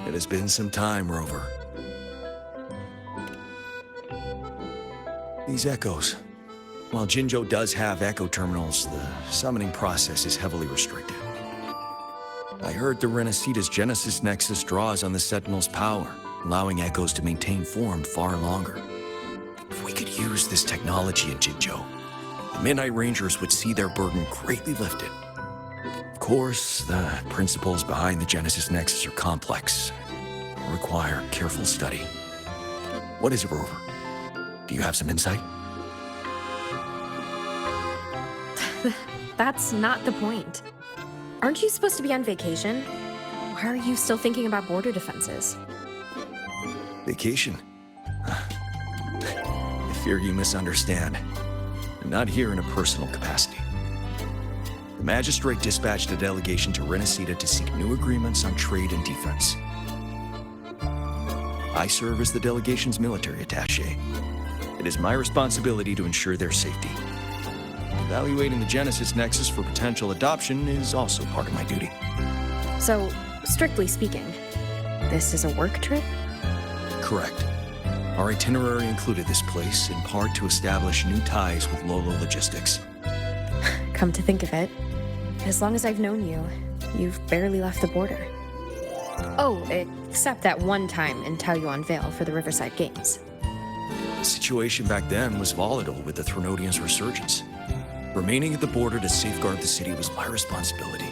It has been some time, Rover. These echoes. While Jinzhou does have echo terminals, the summoning process is heavily restricted. I heard the Renacita's Genesis Nexus draws on the Sentinel's power, allowing echoes to maintain form far longer. If we could use this technology in Jinzhou, the Midnight Rangers would see their burden greatly lifted. Of course, the principles behind the Genesis Nexus are complex and require careful study. What is it, Rover? Do you have some insight? That's not the point. Aren't you supposed to be on vacation? Why are you still thinking about border defenses? Vacation? I fear you misunderstand. I'm not here in a personal capacity. The magistrate dispatched a delegation to Renacita to seek new agreements on trade and defense. I serve as the delegation's military attaché. It is my responsibility to ensure their safety. Evaluating the Genesis Nexus for potential adoption is also part of my duty. So, strictly speaking, this is a work trip? Correct. Our itinerary included this place, in part to establish new ties with Lolo Logistics. Come to think of it, as long as I've known you, you've barely left the border. Oh, except that one time in Taoyuan Vale for the Riverside Games. The situation back then was volatile with the Threnodians' resurgence. Remaining at the border to safeguard the city was my responsibility.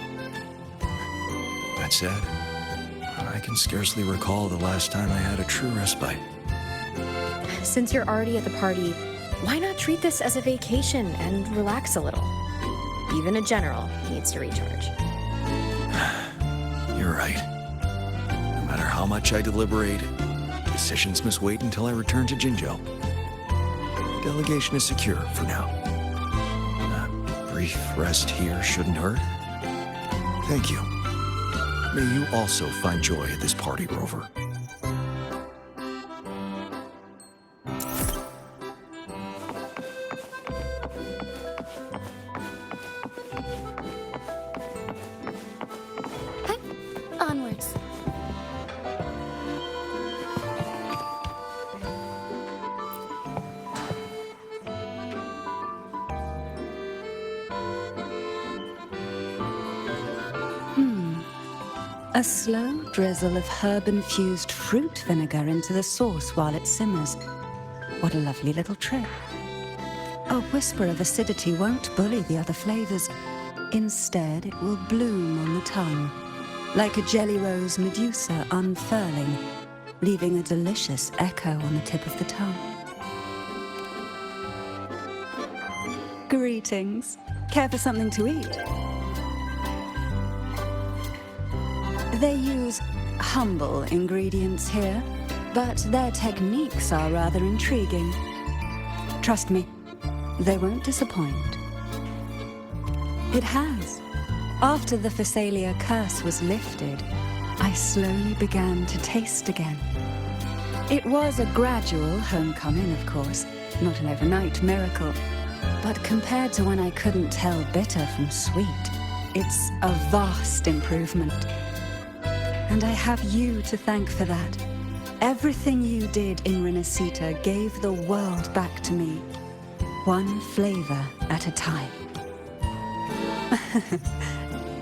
That said, I can scarcely recall the last time I had a true respite. Since you're already at the party, why not treat this as a vacation and relax a little? Even a general needs to recharge. You're right. No matter how much I deliberate, decisions must wait until I return to Jinzhou. Delegation is secure for now. A brief rest here shouldn't hurt. Thank you. May you also find joy at this party, Rover. Onwards. A slow drizzle of herb-infused fruit vinegar into the sauce while it simmers. What a lovely little trick. A whisper of acidity won't bully the other flavors. Instead, it will bloom on the tongue, like a jelly rose medusa unfurling, leaving a delicious echo on the tip of the tongue. Greetings. Care for something to eat? They use humble ingredients here, but their techniques are rather intriguing. Trust me, they won't disappoint. It has. After the Phasalia curse was lifted, I slowly began to taste again. It was a gradual homecoming, of course, not an overnight miracle. But compared to when I couldn't tell bitter from sweet, it's a vast improvement. And I have you to thank for that. Everything you did in Renacita gave the world back to me, one flavor at a time.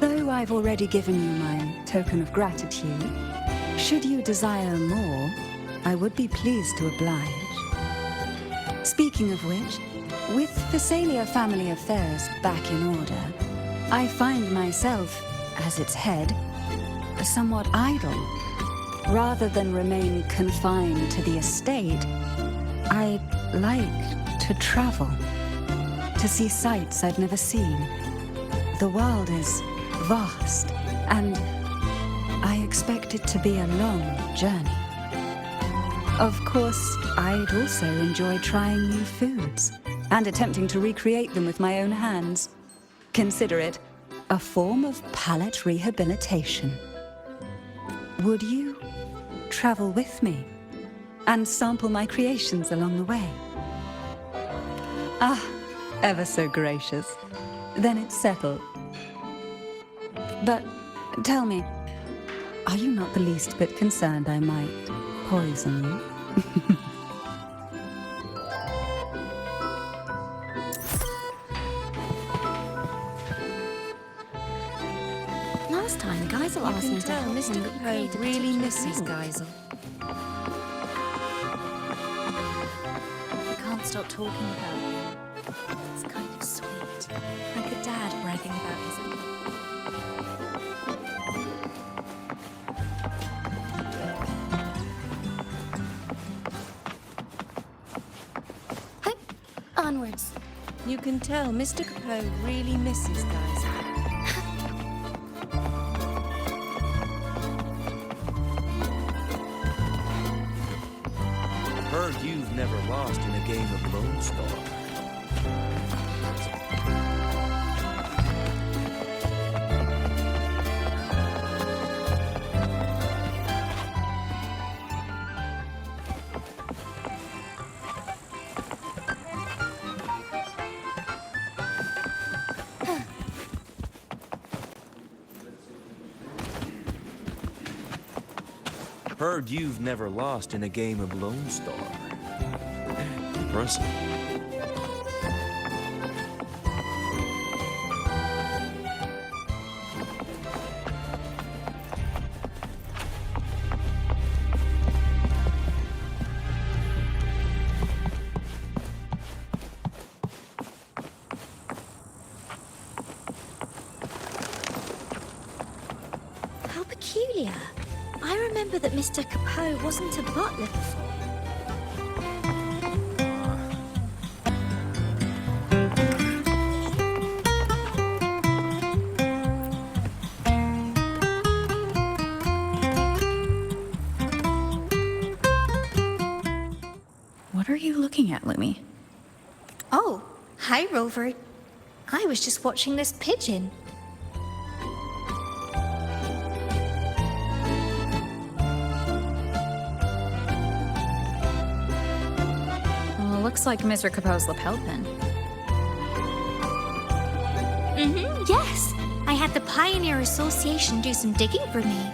Though I've already given you my token of gratitude, should you desire more, I would be pleased to oblige. Speaking of which, with Phasalia family affairs back in order, I find myself, as its head, somewhat idle. Rather than remain confined to the estate, I'd like to travel, to see sights I've never seen. The world is vast, and I expect it to be a long journey. Of course, I'd also enjoy trying new foods and attempting to recreate them with my own hands. Consider it a form of palate rehabilitation. Would you travel with me and sample my creations along the way? Ah, ever so gracious. Then it's settled. But tell me, are you not the least bit concerned I might poison you? Last time, Geisel asked me to help Mr. him, but you Poe created a really particular misses drink. Geisel. I can't stop talking about him. It's kind of sweet. Like a dad bragging about his little... Onwards. You can tell Mr. Poe really misses Geisel. Heard you've never lost in a game of Lone Star. Heard you've never lost in a game of Lone Star. Impressive. How peculiar. I remember that Mr. Capot wasn't a butler before. What are you looking at, Lumi? Oh, hi, Rover. I was just watching this pigeon. Well, looks like Mr. Capot's lapel pin. Yes. I had the Pioneer Association do some digging for me.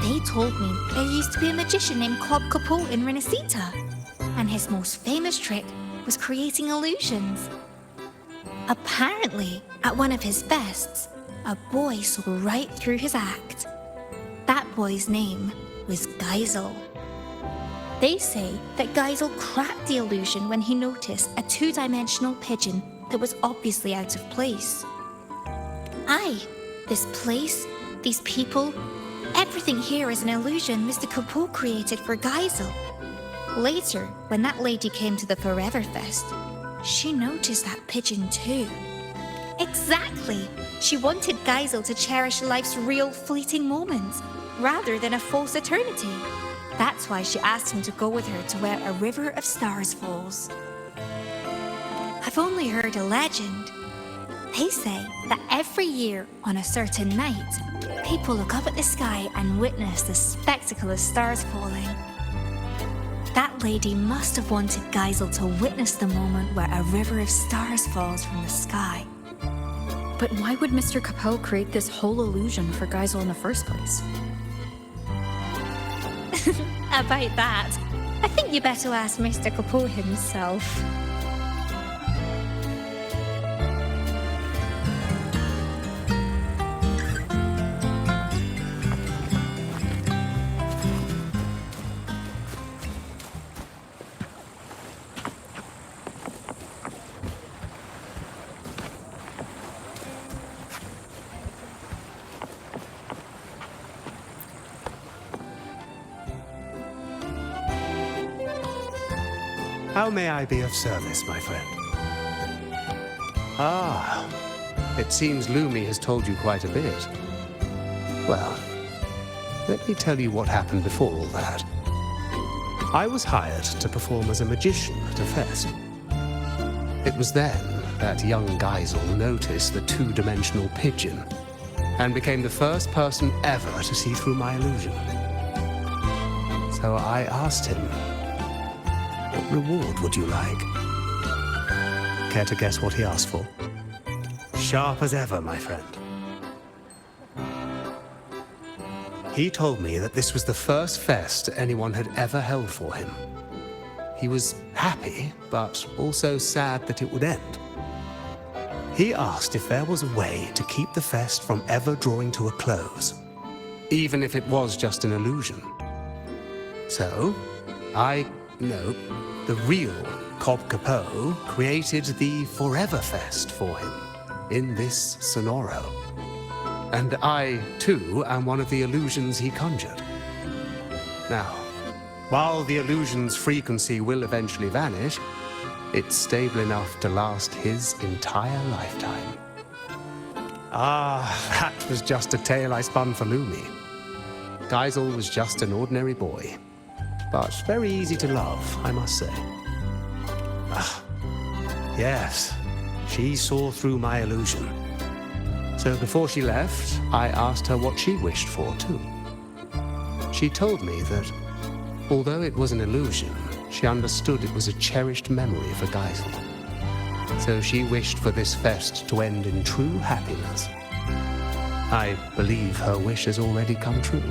They told me there used to be a magician named Cobb Capot in Renacita, and his most famous trick was creating illusions. Apparently, at one of his fests, a boy saw right through his act. That boy's name was Geisel. They say that Geisel cracked the illusion when he noticed a two-dimensional pigeon that was obviously out of place. Aye, this place, these people, everything here is an illusion Mr. Capot created for Geisel. Later, when that lady came to the Forever Fest, she noticed that pigeon too. Exactly! She wanted Geisel to cherish life's real fleeting moments, rather than a false eternity. That's why she asked him to go with her to where a river of stars falls. I've only heard a legend. They say that every year on a certain night, people look up at the sky and witness the spectacle of stars falling. That lady must have wanted Geisel to witness the moment where a river of stars falls from the sky. But why would Mr. Capot create this whole illusion for Geisel in the first place? About that, I think you better ask Mr. Capot himself. How may I be of service, my friend? Ah, it seems Lumi has told you quite a bit. Well, let me tell you what happened before all that. I was hired to perform as a magician at a fest. It was then that young Geisel noticed the two-dimensional pigeon and became the first person ever to see through my illusion. So I asked him, what reward would you like? Care to guess what he asked for? Sharp as ever, my friend. He told me that this was the first fest anyone had ever held for him. He was happy, but also sad that it would end. He asked if there was a way to keep the fest from ever drawing to a close, even if it was just an illusion. So, the real Cobb Capot created the Forever Fest for him in this Sonoro. And I, too, am one of the illusions he conjured. Now, while the illusion's frequency will eventually vanish, it's stable enough to last his entire lifetime. Ah, that was just a tale I spun for Lumi. Geisel was just an ordinary boy, but very easy to love, I must say. Ah, yes, she saw through my illusion. So before she left, I asked her what she wished for, too. She told me that, although it was an illusion, she understood it was a cherished memory for Geisel. So she wished for this fest to end in true happiness. I believe her wish has already come true.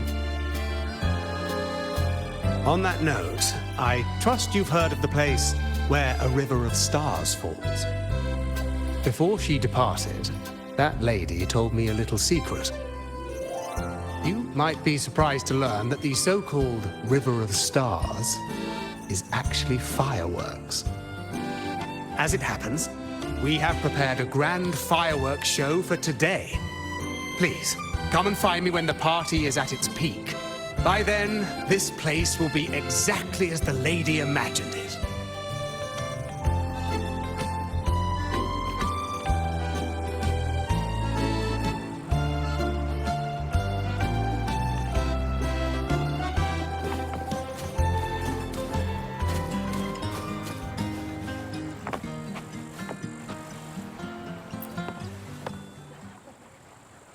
On that note, I trust you've heard of the place where a river of stars falls. Before she departed, that lady told me a little secret. You might be surprised to learn that the so-called River of Stars is actually fireworks. As it happens, we have prepared a grand fireworks show for today. Please, come and find me when the party is at its peak. By then, this place will be exactly as the lady imagined it.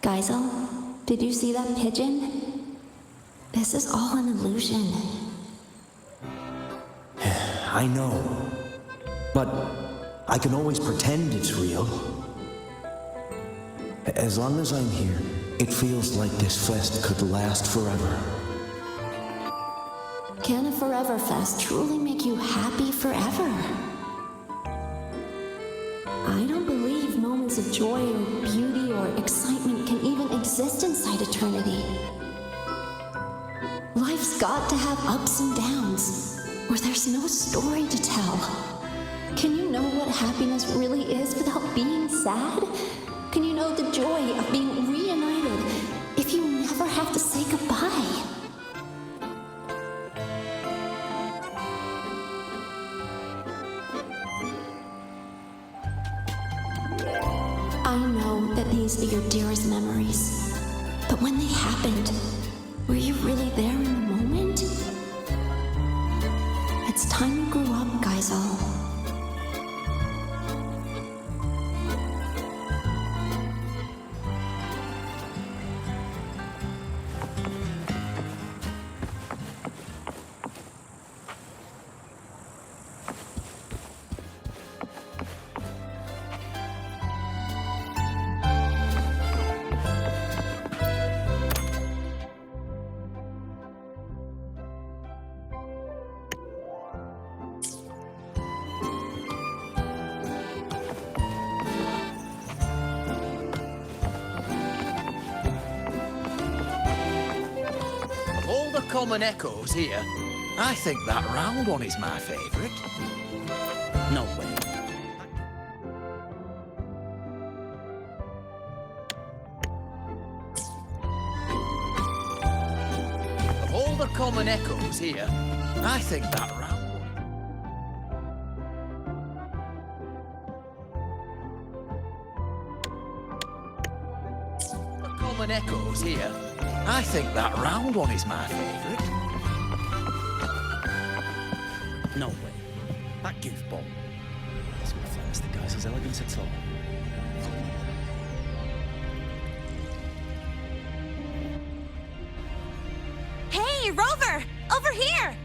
Geisel, did you see that pigeon? This is all an illusion. I know. But I can always pretend it's real. As long as I'm here, it feels like this fest could last forever. Can a forever fest truly make you happy forever? I don't believe moments of joy or beauty or excitement can even exist inside eternity. Life's got to have ups and downs, or there's no story to tell. Can you know what happiness really is without being sad? Can you know the joy of being reunited if you never have to say goodbye? I know that these are your dearest memories, but when they happened, were you really there in the moment? It's time you grew up, Geisel. Common echoes here. I think that round one is my favourite. No way. Of all the common echoes here, I think that round one. The common echoes here. I think that round one is my favourite. No way. That goofball. This would flash the guy's elegance at all. Hey, Rover! Over here!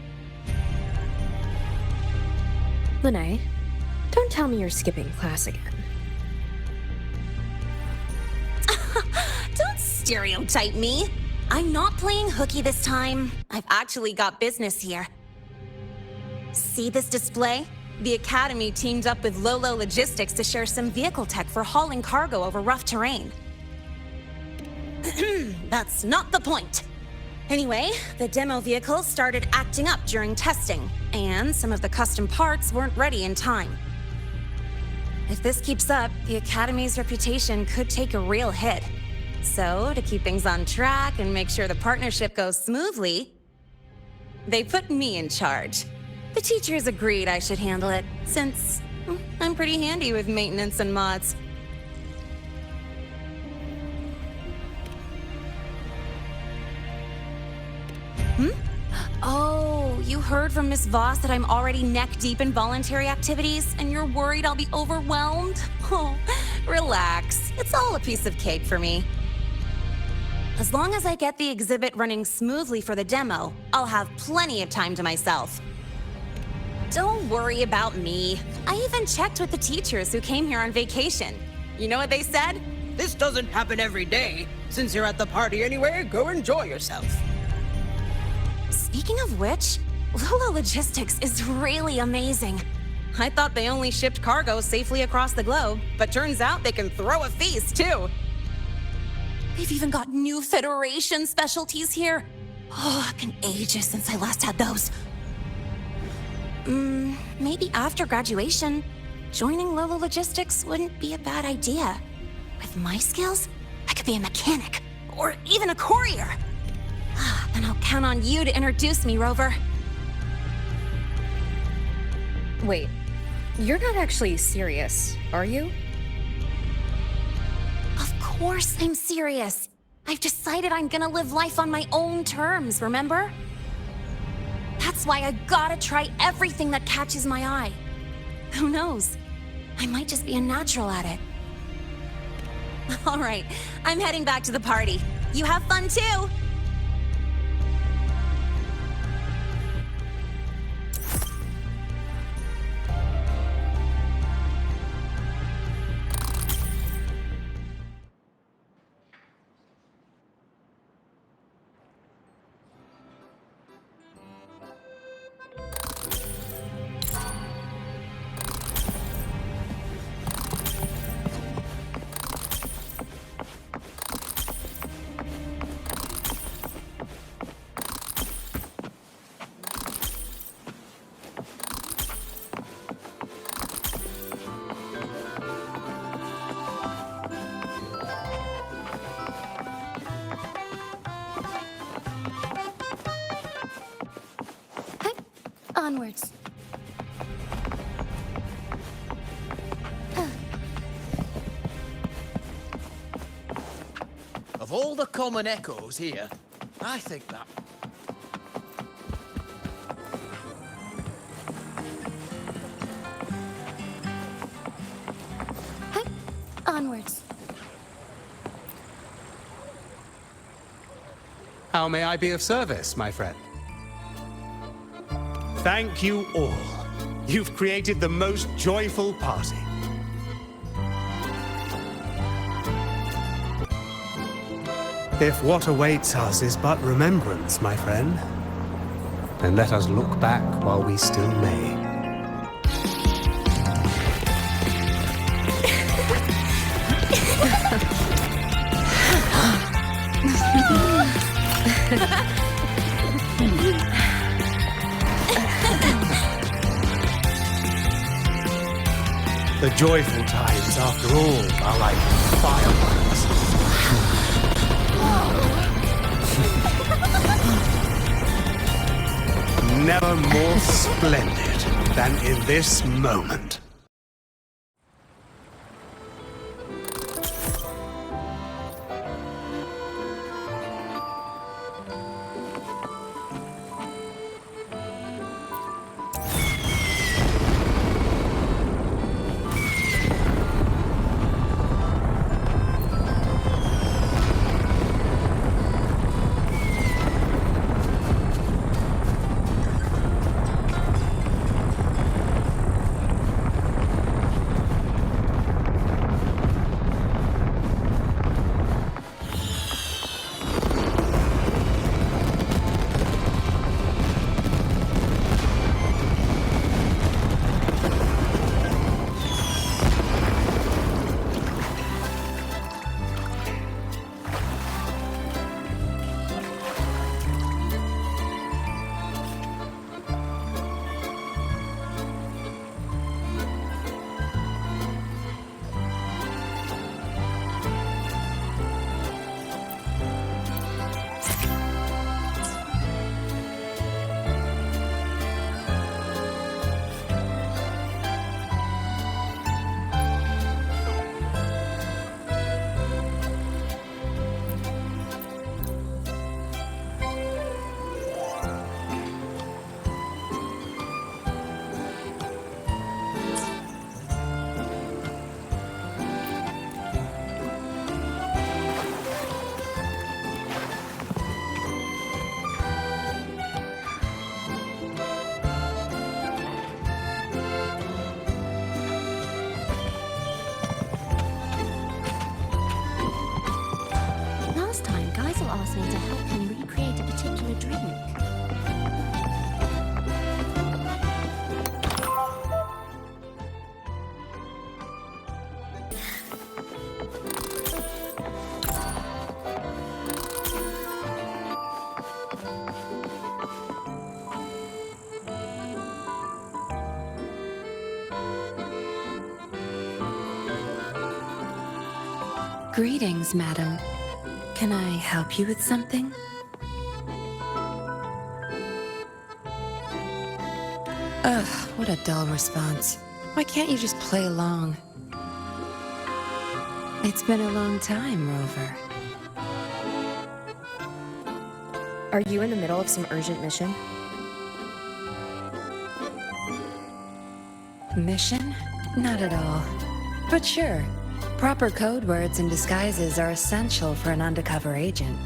Lene, don't tell me you're skipping class again. Don't stereotype me. I'm not playing hooky this time. I've actually got business here. See this display? The Academy teamed up with Lolo Logistics to share some vehicle tech for hauling cargo over rough terrain. That's not the point. Anyway, the demo vehicles started acting up during testing, and some of the custom parts weren't ready in time. If this keeps up, the Academy's reputation could take a real hit. So, to keep things on track and make sure the partnership goes smoothly, they put me in charge. The teachers agreed I should handle it, since I'm pretty handy with maintenance and mods. Oh, you heard from Miss Voss that I'm already neck-deep in voluntary activities, and you're worried I'll be overwhelmed? Oh, relax. It's all a piece of cake for me. As long as I get the exhibit running smoothly for the demo, I'll have plenty of time to myself. Don't worry about me. I even checked with the teachers who came here on vacation. You know what they said? This doesn't happen every day. Since you're at the party anyway, go enjoy yourself. Speaking of which, WuWa Logistics is really amazing. I thought they only shipped cargo safely across the globe, but turns out they can throw a feast, too. They've even got new Federation specialties here. Oh, it's been ages since I last had those. Maybe after graduation, joining WuWa Logistics wouldn't be a bad idea. With my skills, I could be a mechanic, or even a courier. Then I'll count on you to introduce me, Rover. Wait, you're not actually serious, are you? Of course I'm serious. I've decided I'm gonna live life on my own terms, remember? That's why I gotta try everything that catches my eye. Who knows? I might just be a natural at it. All right, I'm heading back to the party. You have fun too! Onwards. Of all the common echoes here, I think that... Onwards. How may I be of service, my friend? Thank you all. You've created the most joyful party. If what awaits us is but remembrance, my friend, then let us look back while we still may. The joyful times, after all, are like fireworks. Never more splendid than in this moment. Asked me to help him recreate a particular drink. Greetings, madam. Can I help you with something? Ugh, what a dull response. Why can't you just play along? It's been a long time, Rover. Are you in the middle of some urgent mission? Mission? Not at all. But sure, proper code words and disguises are essential for an undercover agent.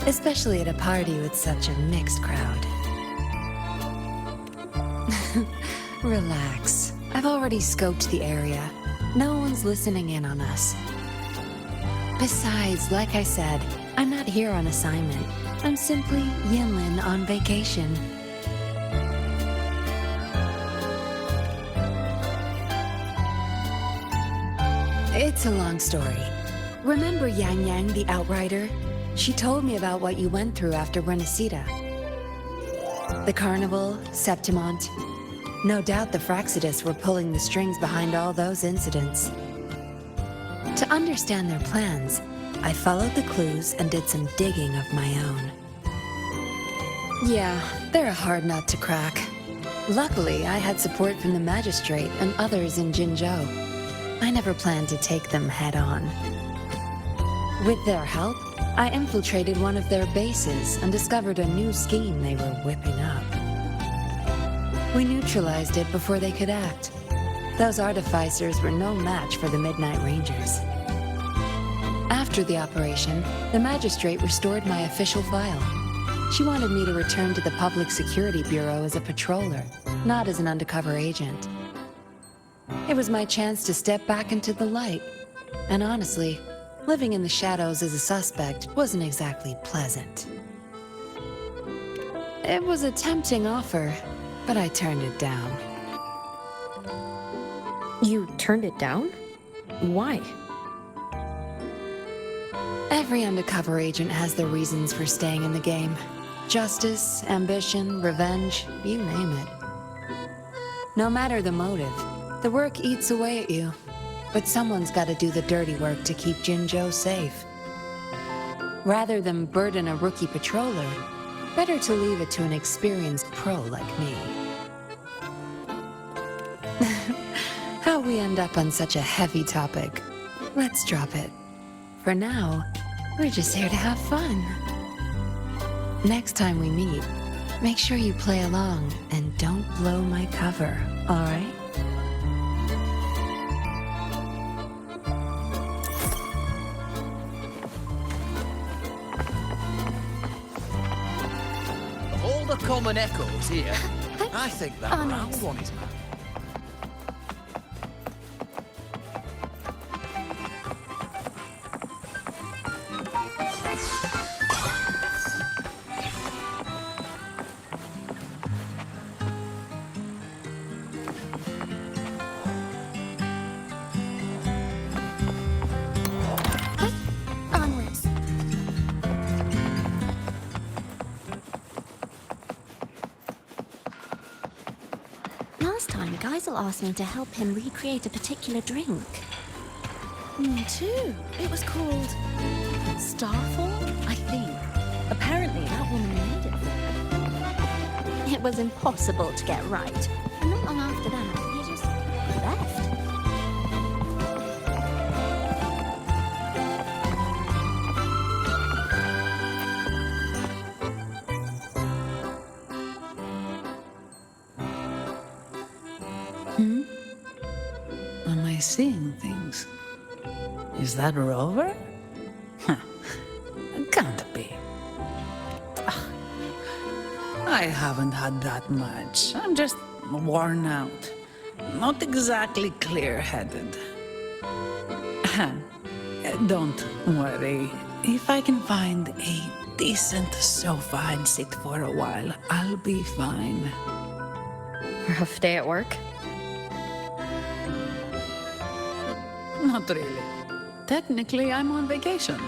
Especially at a party with such a mixed crowd. Relax. I've already scoped the area. No one's listening in on us. Besides, like I said, I'm not here on assignment. I'm simply Yinlin on vacation. It's a long story. Remember Yang Yang, the Outrider? She told me about what you went through after Renacida. The Carnival, Septimont. No doubt the Fraxidus were pulling the strings behind all those incidents. To understand their plans, I followed the clues and did some digging of my own. Yeah, they're a hard nut to crack. Luckily, I had support from the Magistrate and others in Jinzhou. I never planned to take them head on. With their help, I infiltrated one of their bases and discovered a new scheme they were whipping up. We neutralized it before they could act. Those artificers were no match for the Midnight Rangers. After the operation, the Magistrate restored my official file. She wanted me to return to the Public Security Bureau as a patroller, not as an undercover agent. It was my chance to step back into the light. And honestly, living in the shadows as a suspect wasn't exactly pleasant. It was a tempting offer, but I turned it down. You turned it down? Why? Every undercover agent has their reasons for staying in the game. Justice, ambition, revenge, you name it. No matter the motive, the work eats away at you. But someone's got to do the dirty work to keep Jinzhou safe. Rather than burden a rookie patroller, better to leave it to an experienced pro like me. How we end up on such a heavy topic. Let's drop it. For now, we're just here to have fun. Next time we meet, make sure you play along and don't blow my cover, all right? All the common echoes here. I think that round one is mad. Onwards. Last time, Geisel asked me to help him recreate a particular drink. Me too. It was called Starfall, I think. Apparently, that woman made it. It was impossible to get right. And not long after that, he just left. Am I seeing things? Is that Rover? Huh. Can't be. Ugh. I haven't had that much. I'm just worn out. Not exactly clear-headed. Don't worry. If I can find a decent sofa and sit for a while, I'll be fine. Rough day at work? Not really. Technically, I'm on vacation.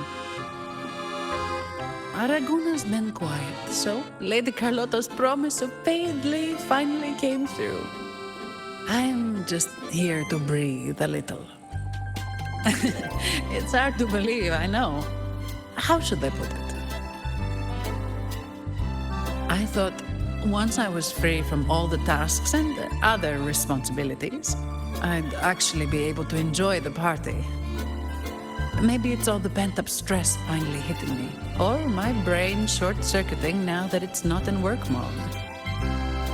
Aragona's been quiet, so Lady Carlotta's promise of paid leave finally came through. I'm just here to breathe a little. It's hard to believe, I know. How should I put it? I thought once I was free from all the tasks and other responsibilities, I'd actually be able to enjoy the party. Maybe it's all the pent-up stress finally hitting me, or my brain short-circuiting now that it's not in work mode.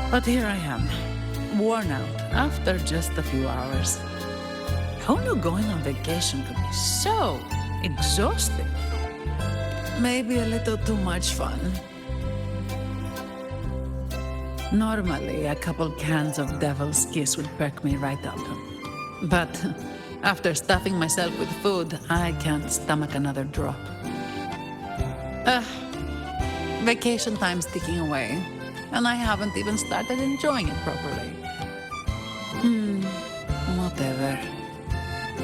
But here I am, worn out after just a few hours. Who knew going on vacation could be so exhausting? Maybe a little too much fun. Normally, a couple cans of Devil's Kiss would perk me right up. But after stuffing myself with food, I can't stomach another drop. Vacation time's ticking away, and I haven't even started enjoying it properly. Whatever.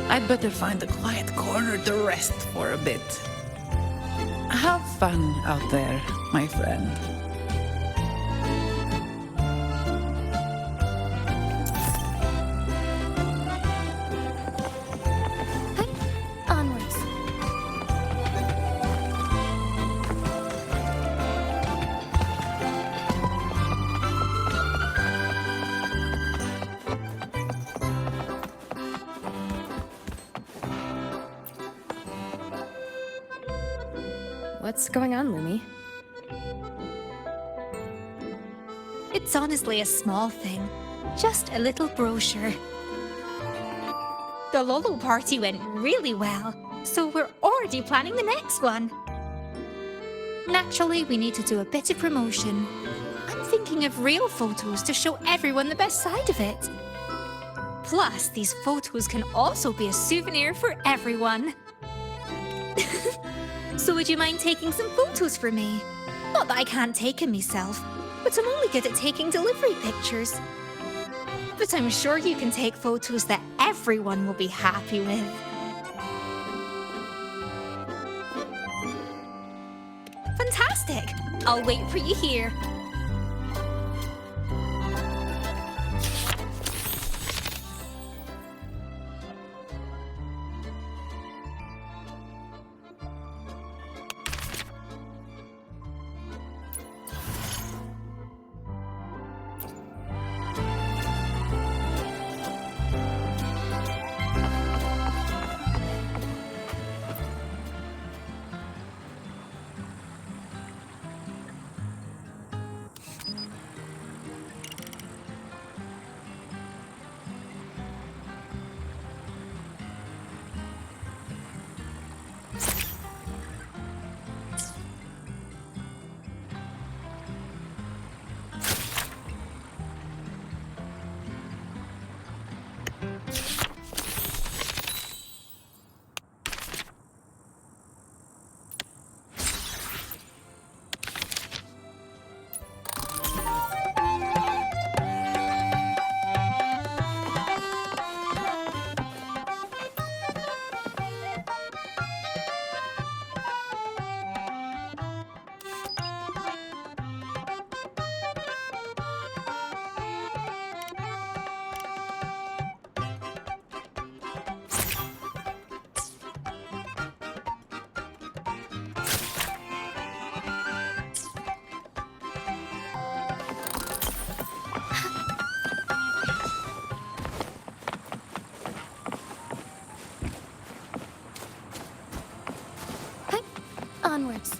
I'd better find a quiet corner to rest for a bit. Have fun out there, my friend. Onwards. What's going on, Lumi? It's honestly a small thing. Just a little brochure. The Lolo party went really well, so we're already planning the next one. Naturally, we need to do a bit of promotion. I'm thinking of real photos to show everyone the best side of it. Plus, these photos can also be a souvenir for everyone. So would you mind taking some photos for me? Not that I can't take them myself, but I'm only good at taking delivery pictures. But I'm sure you can take photos that everyone will be happy with. Fantastic! I'll wait for you here. Onwards.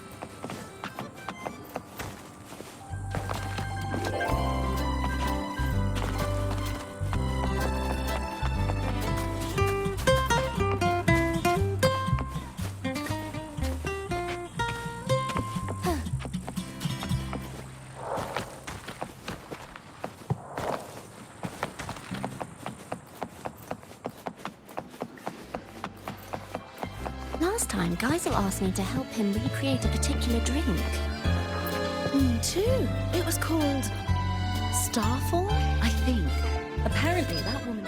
Last time, Geisel asked me to help him recreate a particular drink. Me too. It was called Starfall, I think. Apparently that woman...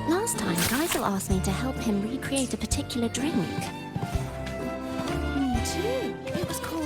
Last time, Geisel asked me to help him recreate a particular drink. Me too. It was called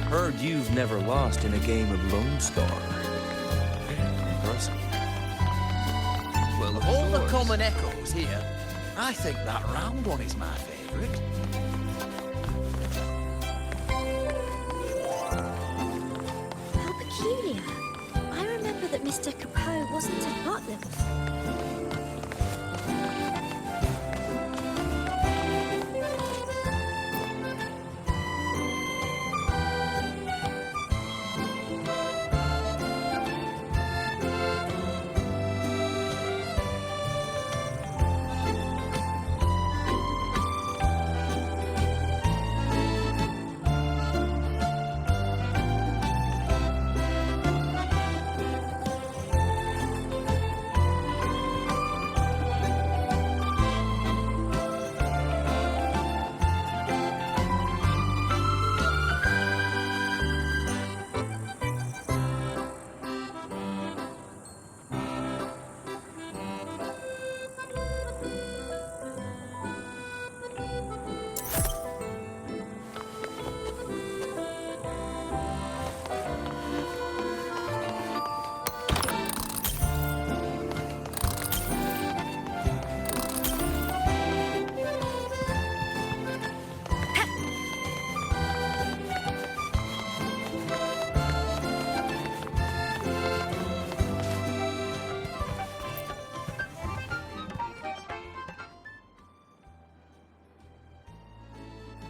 Heard you've never lost in a game of Lone Star. Impressive. Well, of all the common echoes here, I think that round one is my favourite. How peculiar. I remember that Mr. Capot wasn't a butler before.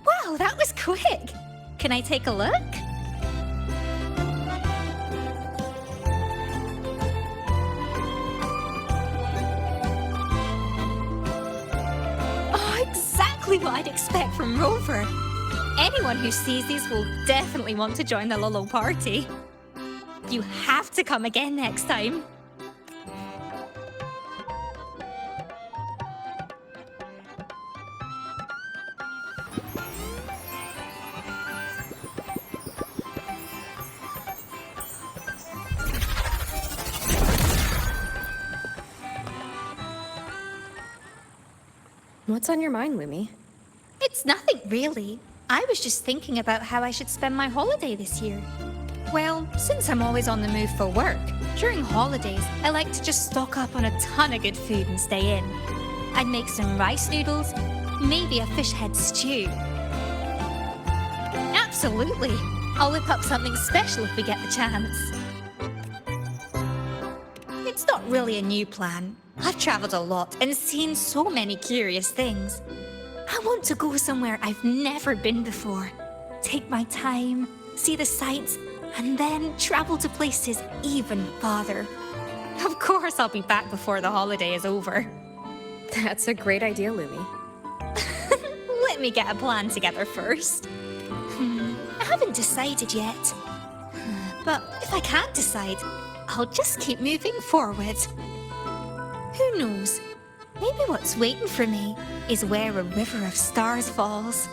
Wow, that was quick! Can I take a look? Oh, exactly what I'd expect from Rover. Anyone who sees these will definitely want to join the Lolo party. You have to come again next time. What's on your mind, Lumi? It's nothing really. I was just thinking about how I should spend my holiday this year. Well, since I'm always on the move for work, during holidays, I like to just stock up on a ton of good food and stay in. I'd make some rice noodles, maybe a fish head stew. Absolutely. I'll whip up something special if we get the chance. It's not really a new plan. I've traveled a lot and seen so many curious things. I want to go somewhere I've never been before. Take my time, see the sights, and then travel to places even farther. Of course, I'll be back before the holiday is over. That's a great idea, Lumi. Let me get a plan together first. I haven't decided yet. But if I can't decide, I'll just keep moving forward. Who knows? Maybe what's waiting for me is where a river of stars falls.